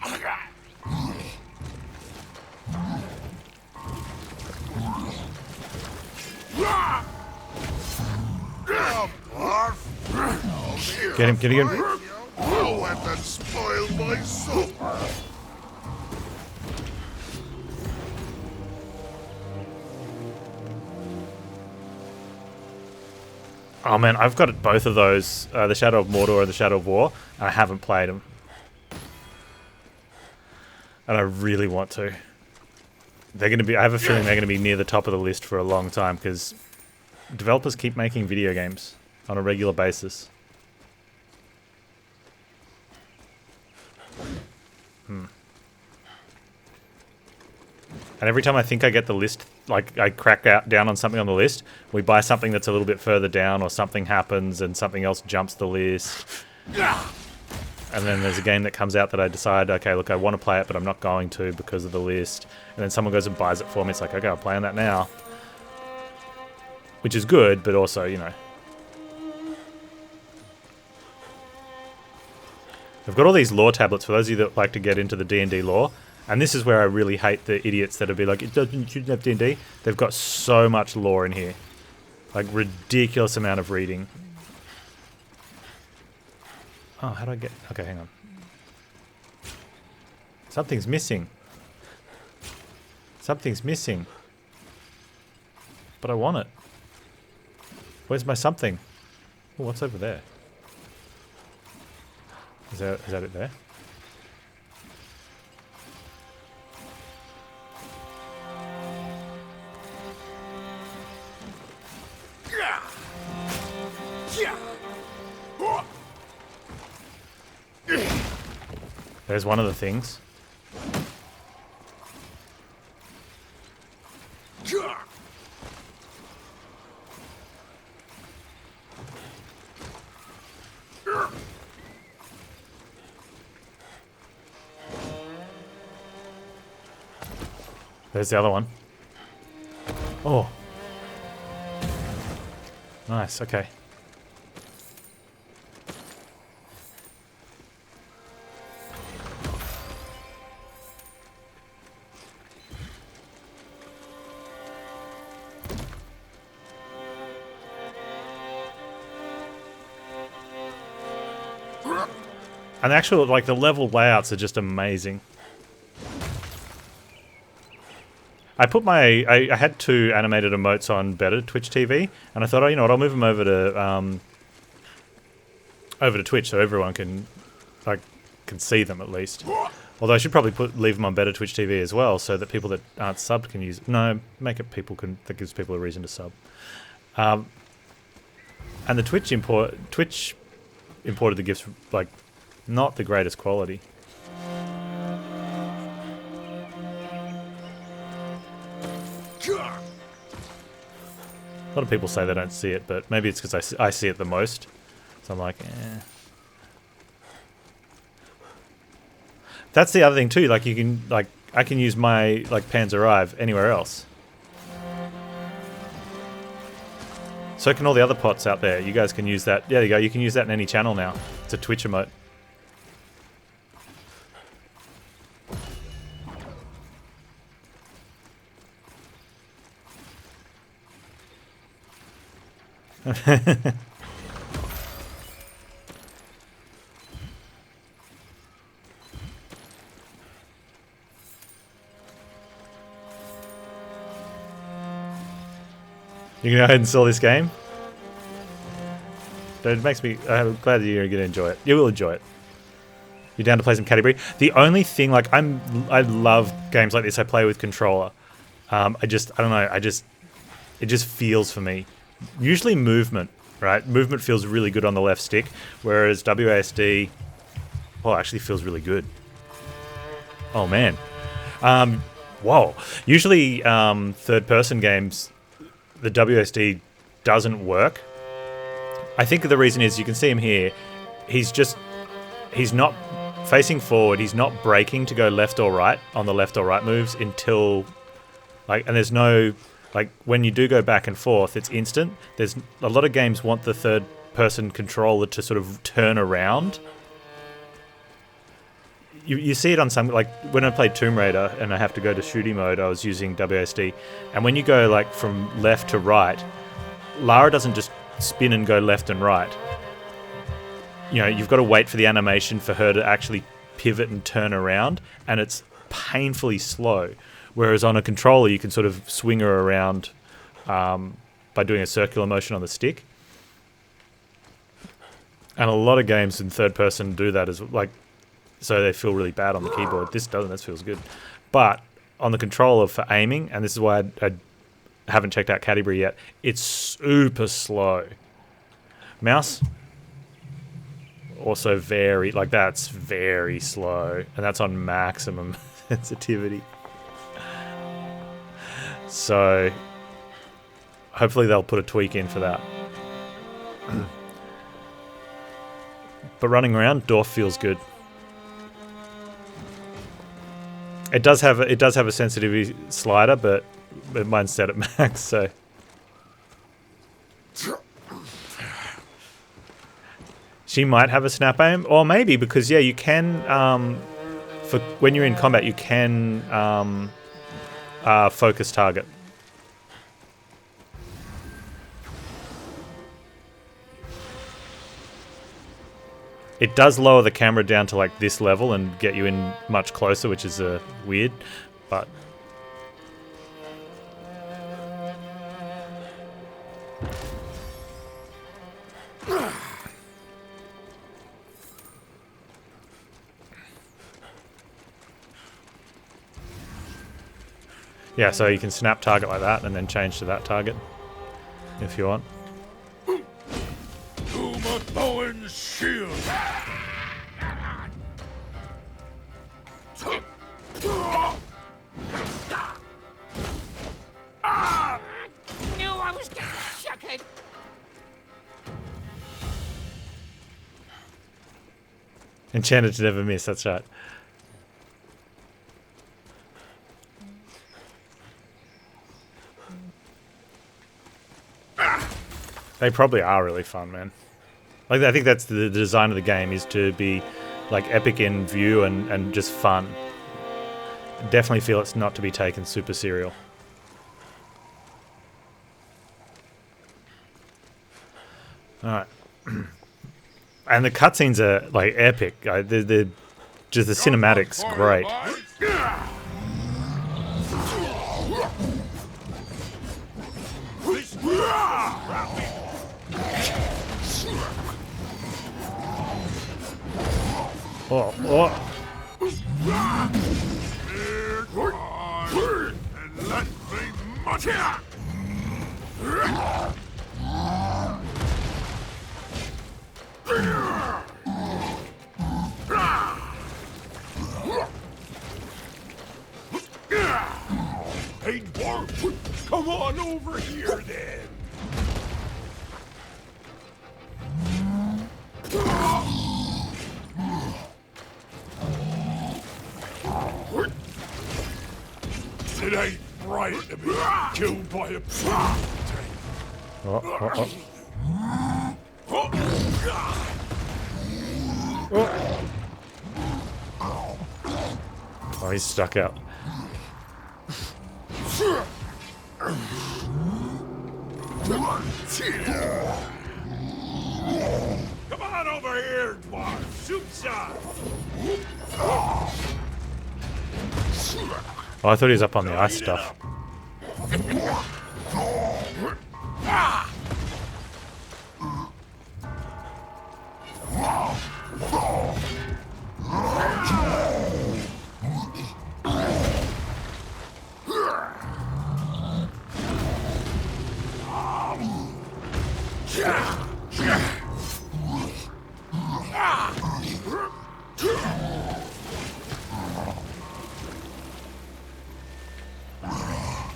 Get him, get him.
You went and spoiled my soup.
Oh man, I've got both of those, the Shadow of Mordor and the Shadow of War, and I haven't played them. And I really want to. They're going to be, I have a feeling they're going to be near the top of the list for a long time, because developers keep making video games on a regular basis. And every time I think I get the list, like I crack down on something on the list, we buy something that's a little bit further down, or something happens and something else jumps the list. and then there's a game that comes out that I decide, okay, look, I want to play it, but I'm not going to because of the list. And then someone goes and buys it for me. It's like, okay, I'm playing that now. Which is good, but also, you know. I've got all these lore tablets for those of you that like to get into the D&D lore. And this is where I really hate the idiots that would be like, it shouldn't have D&D. They've got so much lore in here. Like, ridiculous amount of reading. Oh, how do I get... Okay, hang on. Something's missing. Something's missing. But I want it. Where's my something? Oh, what's over there? Is that it there? There's one of the things. There's the other one. Oh. Nice, okay. And actually, like, the level layouts are just amazing. I put my... I had 2 animated emotes on better Twitch TV, and I thought, oh, you know what, I'll move them over to Twitch so everyone can, like, can see them at least. Although I should probably leave them on better Twitch TV as well, so that people that aren't subbed can use... No, make it people can... That gives people a reason to sub. And the Twitch imported the GIFs, like, not the greatest quality. A lot of people say they don't see it, but maybe it's because I see it the most. So I'm like, eh. That's the other thing too. Like, you can, like, I can use my, like, Panz Arrive anywhere else. So can all the other pots out there. You guys can use that. Yeah, there you go. You can use that in any channel now. It's a Twitch emote. You can go ahead and sell this game. It makes me... I'm glad that you're going to enjoy it. You will enjoy it. You're down to play some category. The only thing, like, I love games like this. I play with controller. I don't know. It just feels for me. Usually movement, right? Movement feels really good on the left stick, whereas WASD, oh, actually feels really good. Oh man. Whoa. Usually, third-person games, the WASD doesn't work. I think the reason is, you can see him here, he's not facing forward, he's not braking to go left or right on the left or right moves until, like, and there's no, like, when you do go back and forth, it's instant. There's a lot of games want the third person controller to sort of turn around. You see it on some, like, when I played Tomb Raider and I have to go to shooty mode, I was using WASD, and when you go, like, from left to right, Lara doesn't just spin and go left and right. You know, you've got to wait for the animation for her to actually pivot and turn around, and it's painfully slow. Whereas on a controller, you can sort of swing her around by doing a circular motion on the stick. And a lot of games in third person do that as, like, so they feel really bad on the keyboard. This doesn't. This feels good. But on the controller for aiming, and this is why I haven't checked out Canterbury yet, it's super slow. Mouse, also very, like, that's very slow. And that's on maximum sensitivity. So hopefully they'll put a tweak in for that. But running around, Dwarf feels good. It does have a sensitivity slider, but mine's set at max, so. She might have a snap aim, or maybe because yeah, you can for when you're in combat, you can focus target. It does lower the camera down to like this level and get you in much closer, which is weird, but yeah, so you can snap target like that and then change to that target if you want.
Bowen's shield.
Knew I was getting shuckered.
Enchanted to never miss, that's right. They probably are really fun, man. Like, I think that's the design of the game, is to be like epic in view and just fun. Definitely feel it's not to be taken super serial. Alright. And the cutscenes are like epic. They're just the cinematics great. Oh, oh.
And let me munch it. Hey, dwarf, come on over here then. It ain't right to be killed by a tank.
Oh, oh, oh. Oh, he's stuck out.
Come on over here, dwarf. Shoot some.
Oh, I thought he was up on the ice stuff.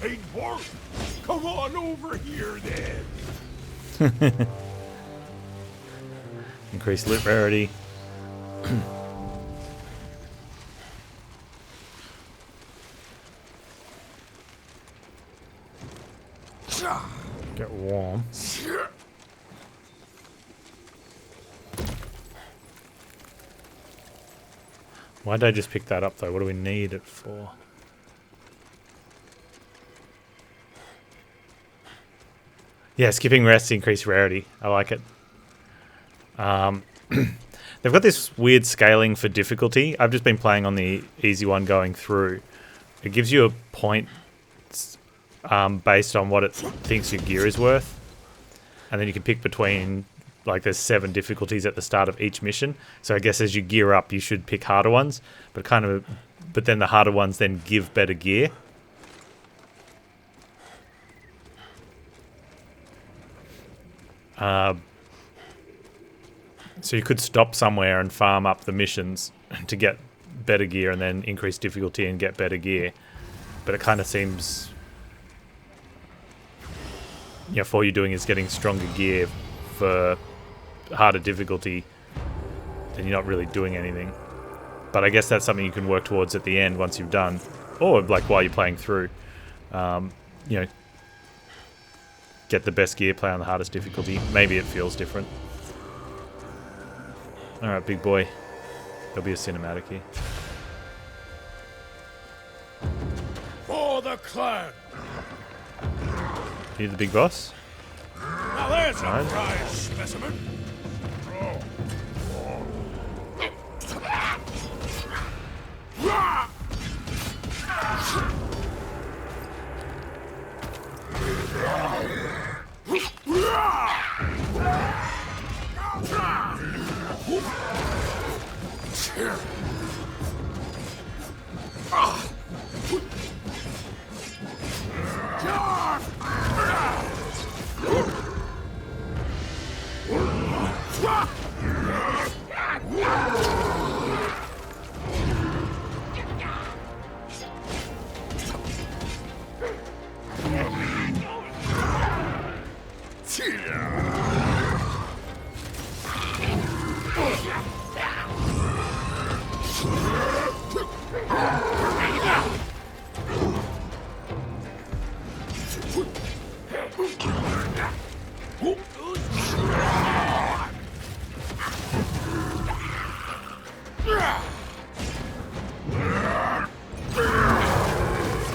Hey, dwarf, come on over here then.
Increased loot rarity. Get warm. Why did I just pick that up though? What do we need it for? Yeah, skipping rests increase rarity. I like it. They've got this weird scaling for difficulty. I've just been playing on the easy one going through. It gives you a point based on what it thinks your gear is worth. And then you can pick between, like, there's 7 difficulties at the start of each mission. So I guess as you gear up, you should pick harder ones. But then the harder ones then give better gear. So you could stop somewhere and farm up the missions to get better gear and then increase difficulty and get better gear. But it kind of seems... yeah, if all you're doing is getting stronger gear for harder difficulty, then you're not really doing anything. But I guess that's something you can work towards at the end once you've done, or like while you're playing through. You know, get the best gear, play on the hardest difficulty. Maybe it feels different. Alright, big boy. There'll be a cinematic here.
For the clan!
You the big boss?
Now there's a
Nice.
prize specimen.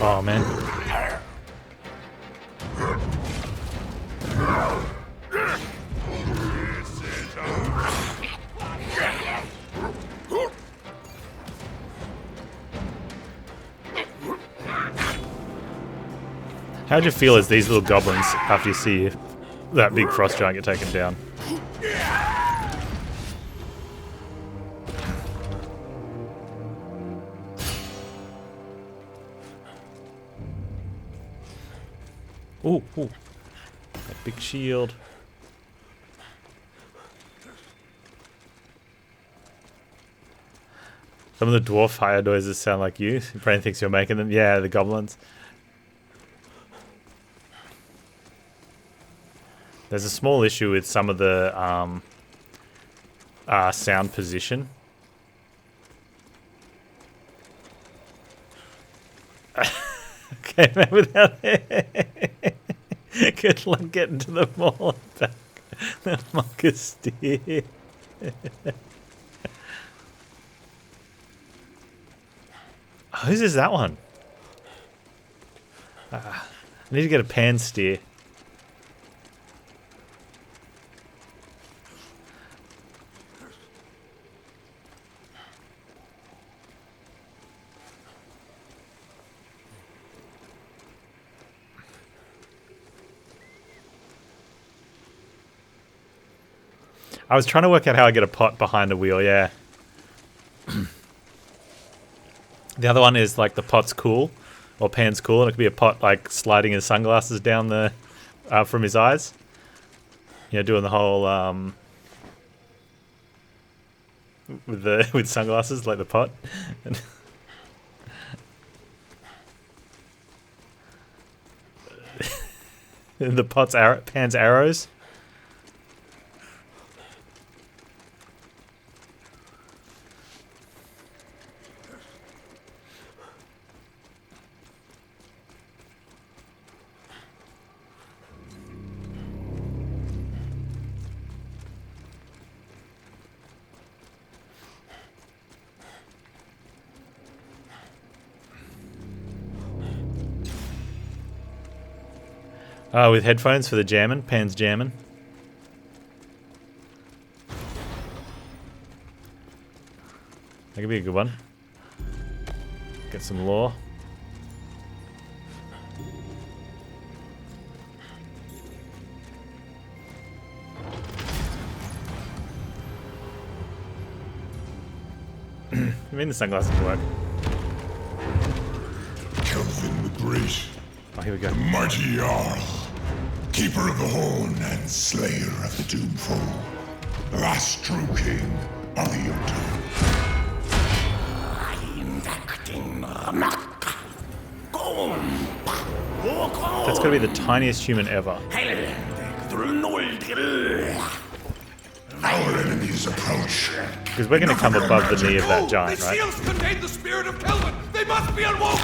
Oh man. How'd you feel as these little goblins after you see that big frost giant get taken down? Ooh, ooh. That big shield. Some of the dwarf fire noises sound like you. Your brain thinks you're making them. Yeah, the goblins. There's a small issue with some of the sound position. Okay, man, without good luck getting to the mall and back. The monk steer. Whose is that one? I need to get a Panz steer. I was trying to work out how I get a pot behind a wheel, yeah. The other one is like the pot's cool, or Pan's cool, and it could be a pot like sliding his sunglasses down the from his eyes. You know, doing the whole with sunglasses like the pot. And the pot's Pan's arrows. With headphones for the jamming, Pan's jamming. That could be a good one. Get some lore. I mean the sunglasses work.
Kelvin the Great,
Oh, here we go.
mighty Jarl, keeper of the horn and slayer of the Doomfall, last true king of the Utah.
That's gotta be the tiniest human ever.
Our enemies approach.
Because we're going to come above the knee of that giant, right?
Seals contain the spirit of Kelvin. They must be unwoven.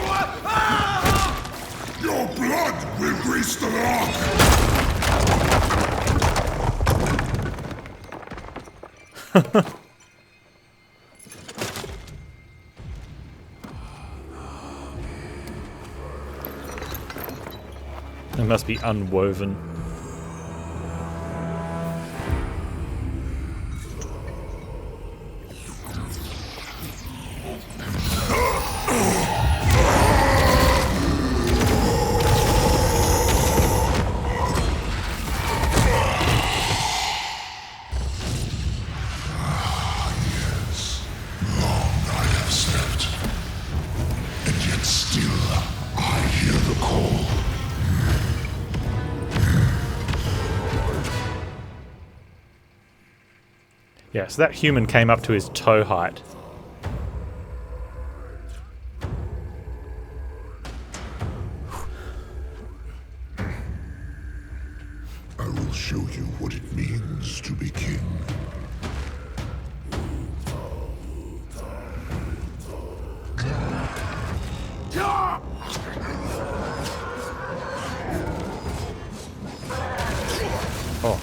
Your blood will grease the lock.
It must be unwoven. Yeah, so that human came up to his toe height.
I will show you what it means to be king.
Oh.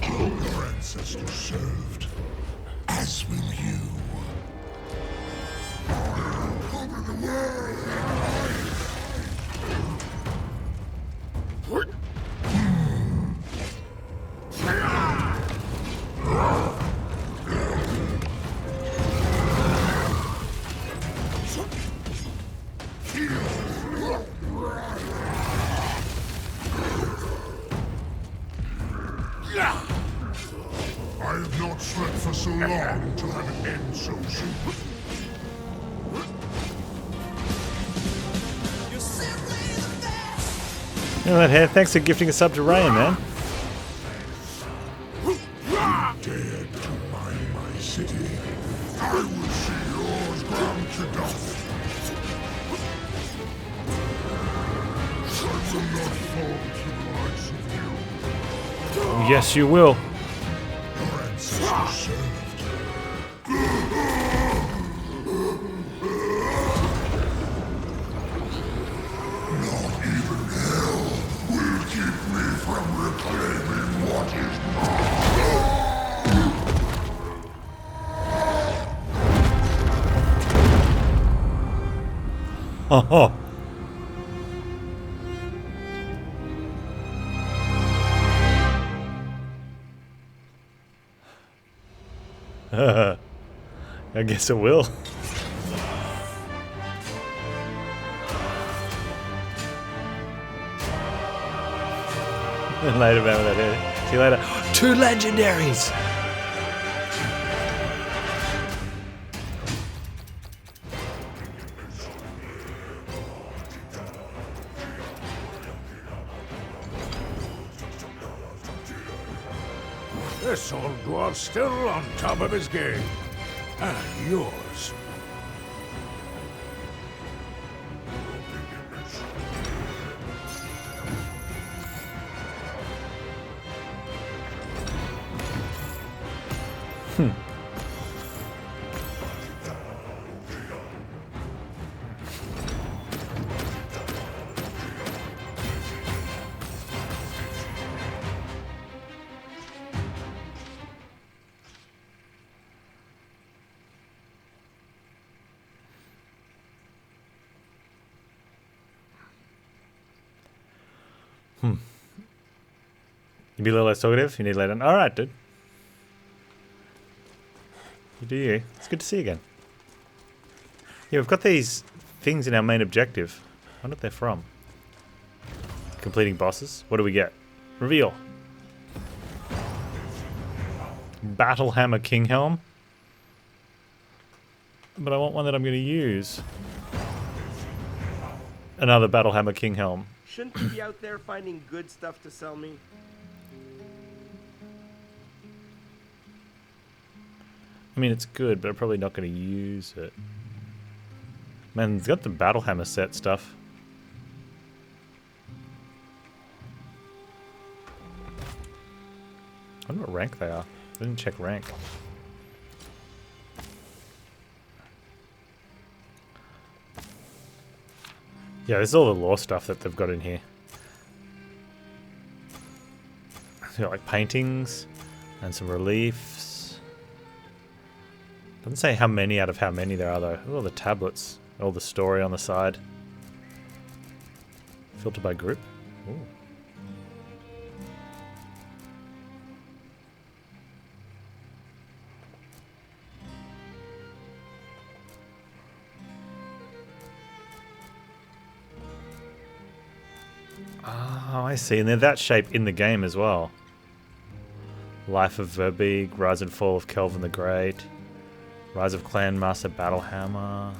Your ancestors served, as will you. Conquer the world! I have not slept for so long to have it end so soon.
You know that hair? Thanks for gifting a sub to Ryan, man.
Dared to mine my city. I will see yours ground to dust. I will not fall to the likes of you.
Oh, yes, you will.
Your ancestors served. Not even hell will keep me from reclaiming what is mine.
Oh. I guess it will. Later, man, with that hair. See you later. 2 legendaries!
This old dwarf's still on top of his game. And yours.
You be a little less talkative? You need later. Alright, dude. You do you. It's good to see you again. Yeah, we've got these things in our main objective. I wonder what they're from. Completing bosses. What do we get? Reveal. Battlehammer King Helm. But I want one that I'm going to use. Another Battlehammer King Helm.
Shouldn't you be out there finding good stuff to sell me?
I mean, it's good, but I'm probably not going to use it. Man, it's got the Battlehammer set stuff. I wonder what rank they are. I didn't check rank. Yeah, there's all the lore stuff that they've got in here. They've got like paintings and some reliefs. Doesn't say how many out of how many there are though. Look at all the tablets, all the story on the side. Filter by group. Ooh. Oh, I see. And they're that shape in the game as well. Life of Verbeeg, Rise and Fall of Kelvin the Great, Rise of Clan Master Battlehammer,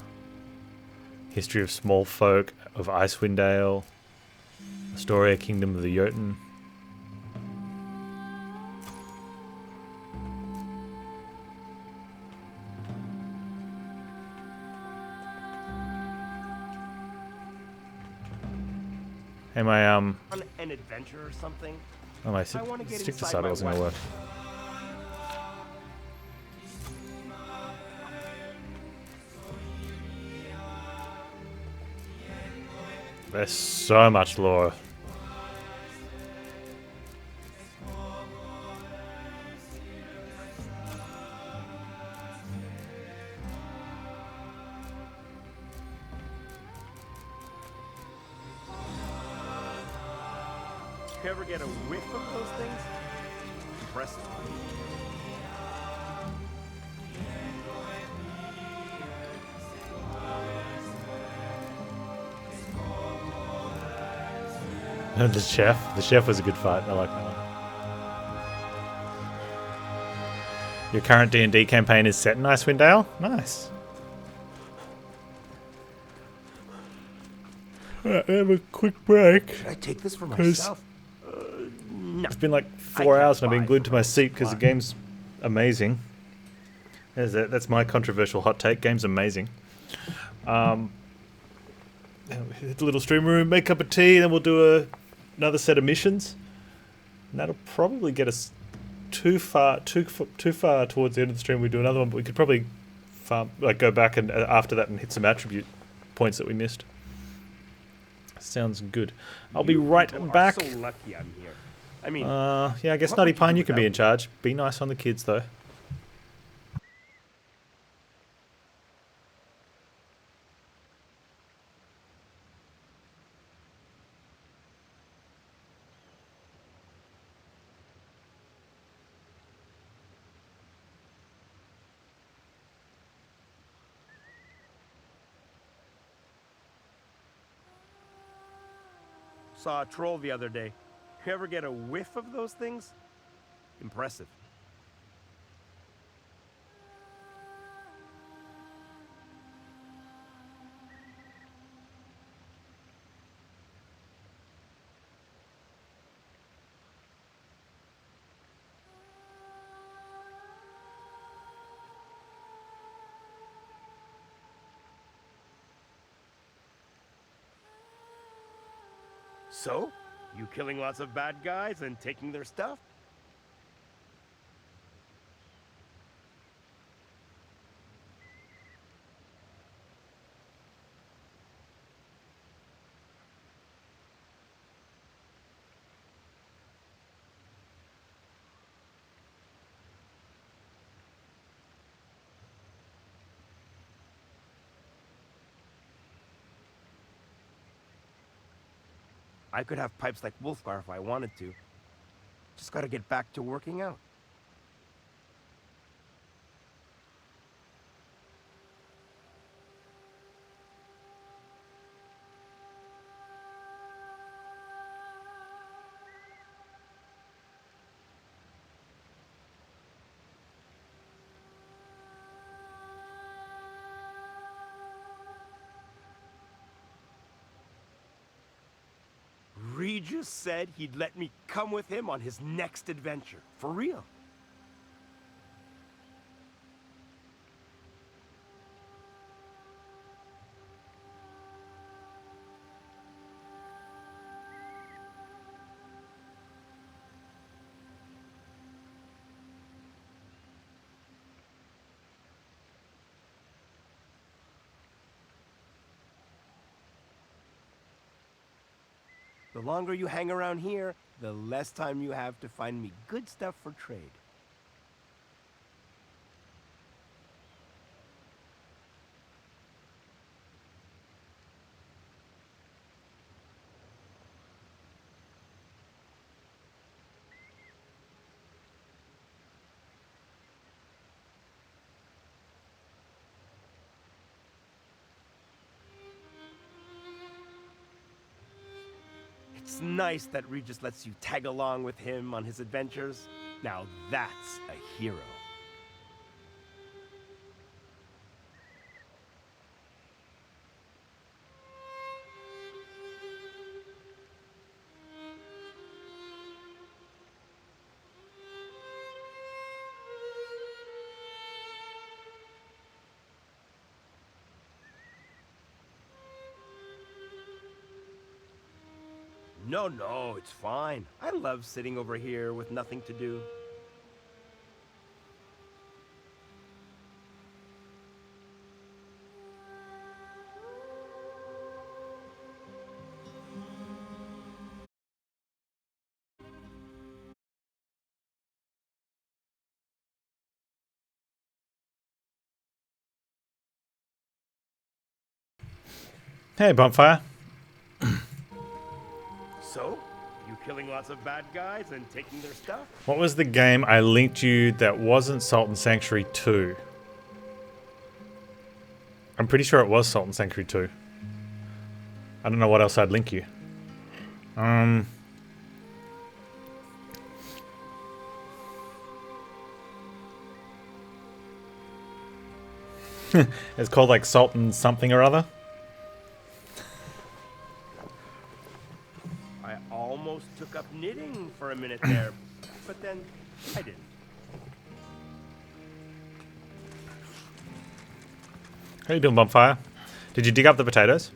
History of Small Folk of Icewind Dale, Astoria Kingdom of the Jotun. Hey, my
On an adventure or something?
oh, my
I wanna get
stick
inside
decided
my
wasn't gonna work. There's so much lore.
You ever get a whiff of those things? Impressive.
The chef. The chef was a good fight. I like that one. Your current D&D campaign is set in Icewind Dale? Nice. Alright, have a quick break.
Should I take this for
'Cause-
myself? No.
It's been like
I
4
can't
hours and I've been
buy
glued to my
for
seat because the
supply.
game's amazing. That's my controversial hot take. Game's amazing. Hit the little stream room, make a cup of tea, then we'll do another set of missions. And that'll probably get us too far towards the end of the stream. We do another one, but we could probably go back and after that and hit some attribute points that we missed. Sounds good. I'll be right
People are
back.
so lucky I'm here. I mean,
Yeah, I guess
what
Nutty
would you
Pine,
do
you can be
without
in charge. Be nice on the kids, though.
saw a troll the other day. You ever get a whiff of those things? Impressive. So, you killing lots of bad guys and taking their stuff? I could have pipes like Wolfgar if I wanted to. Just gotta get back to working out. Regis said he'd let me come with him on his next adventure. For real. The longer you hang around here, the less time you have to find me good stuff for trade. It's nice that Regis lets you tag along with him on his adventures. Now that's a hero. No, it's fine. I love sitting over here with nothing to do.
Hey, Bonfire.
So, you killing lots of bad guys and taking their stuff?
What was the game I linked you that wasn't Salt and Sanctuary 2? I'm pretty sure it was Salt and Sanctuary 2. I don't know what else I'd link you. It's called like Salt and something or other.
I almost took up knitting for a minute there, but then I didn't.
How you doing, Bonfire? Did you dig up the potatoes?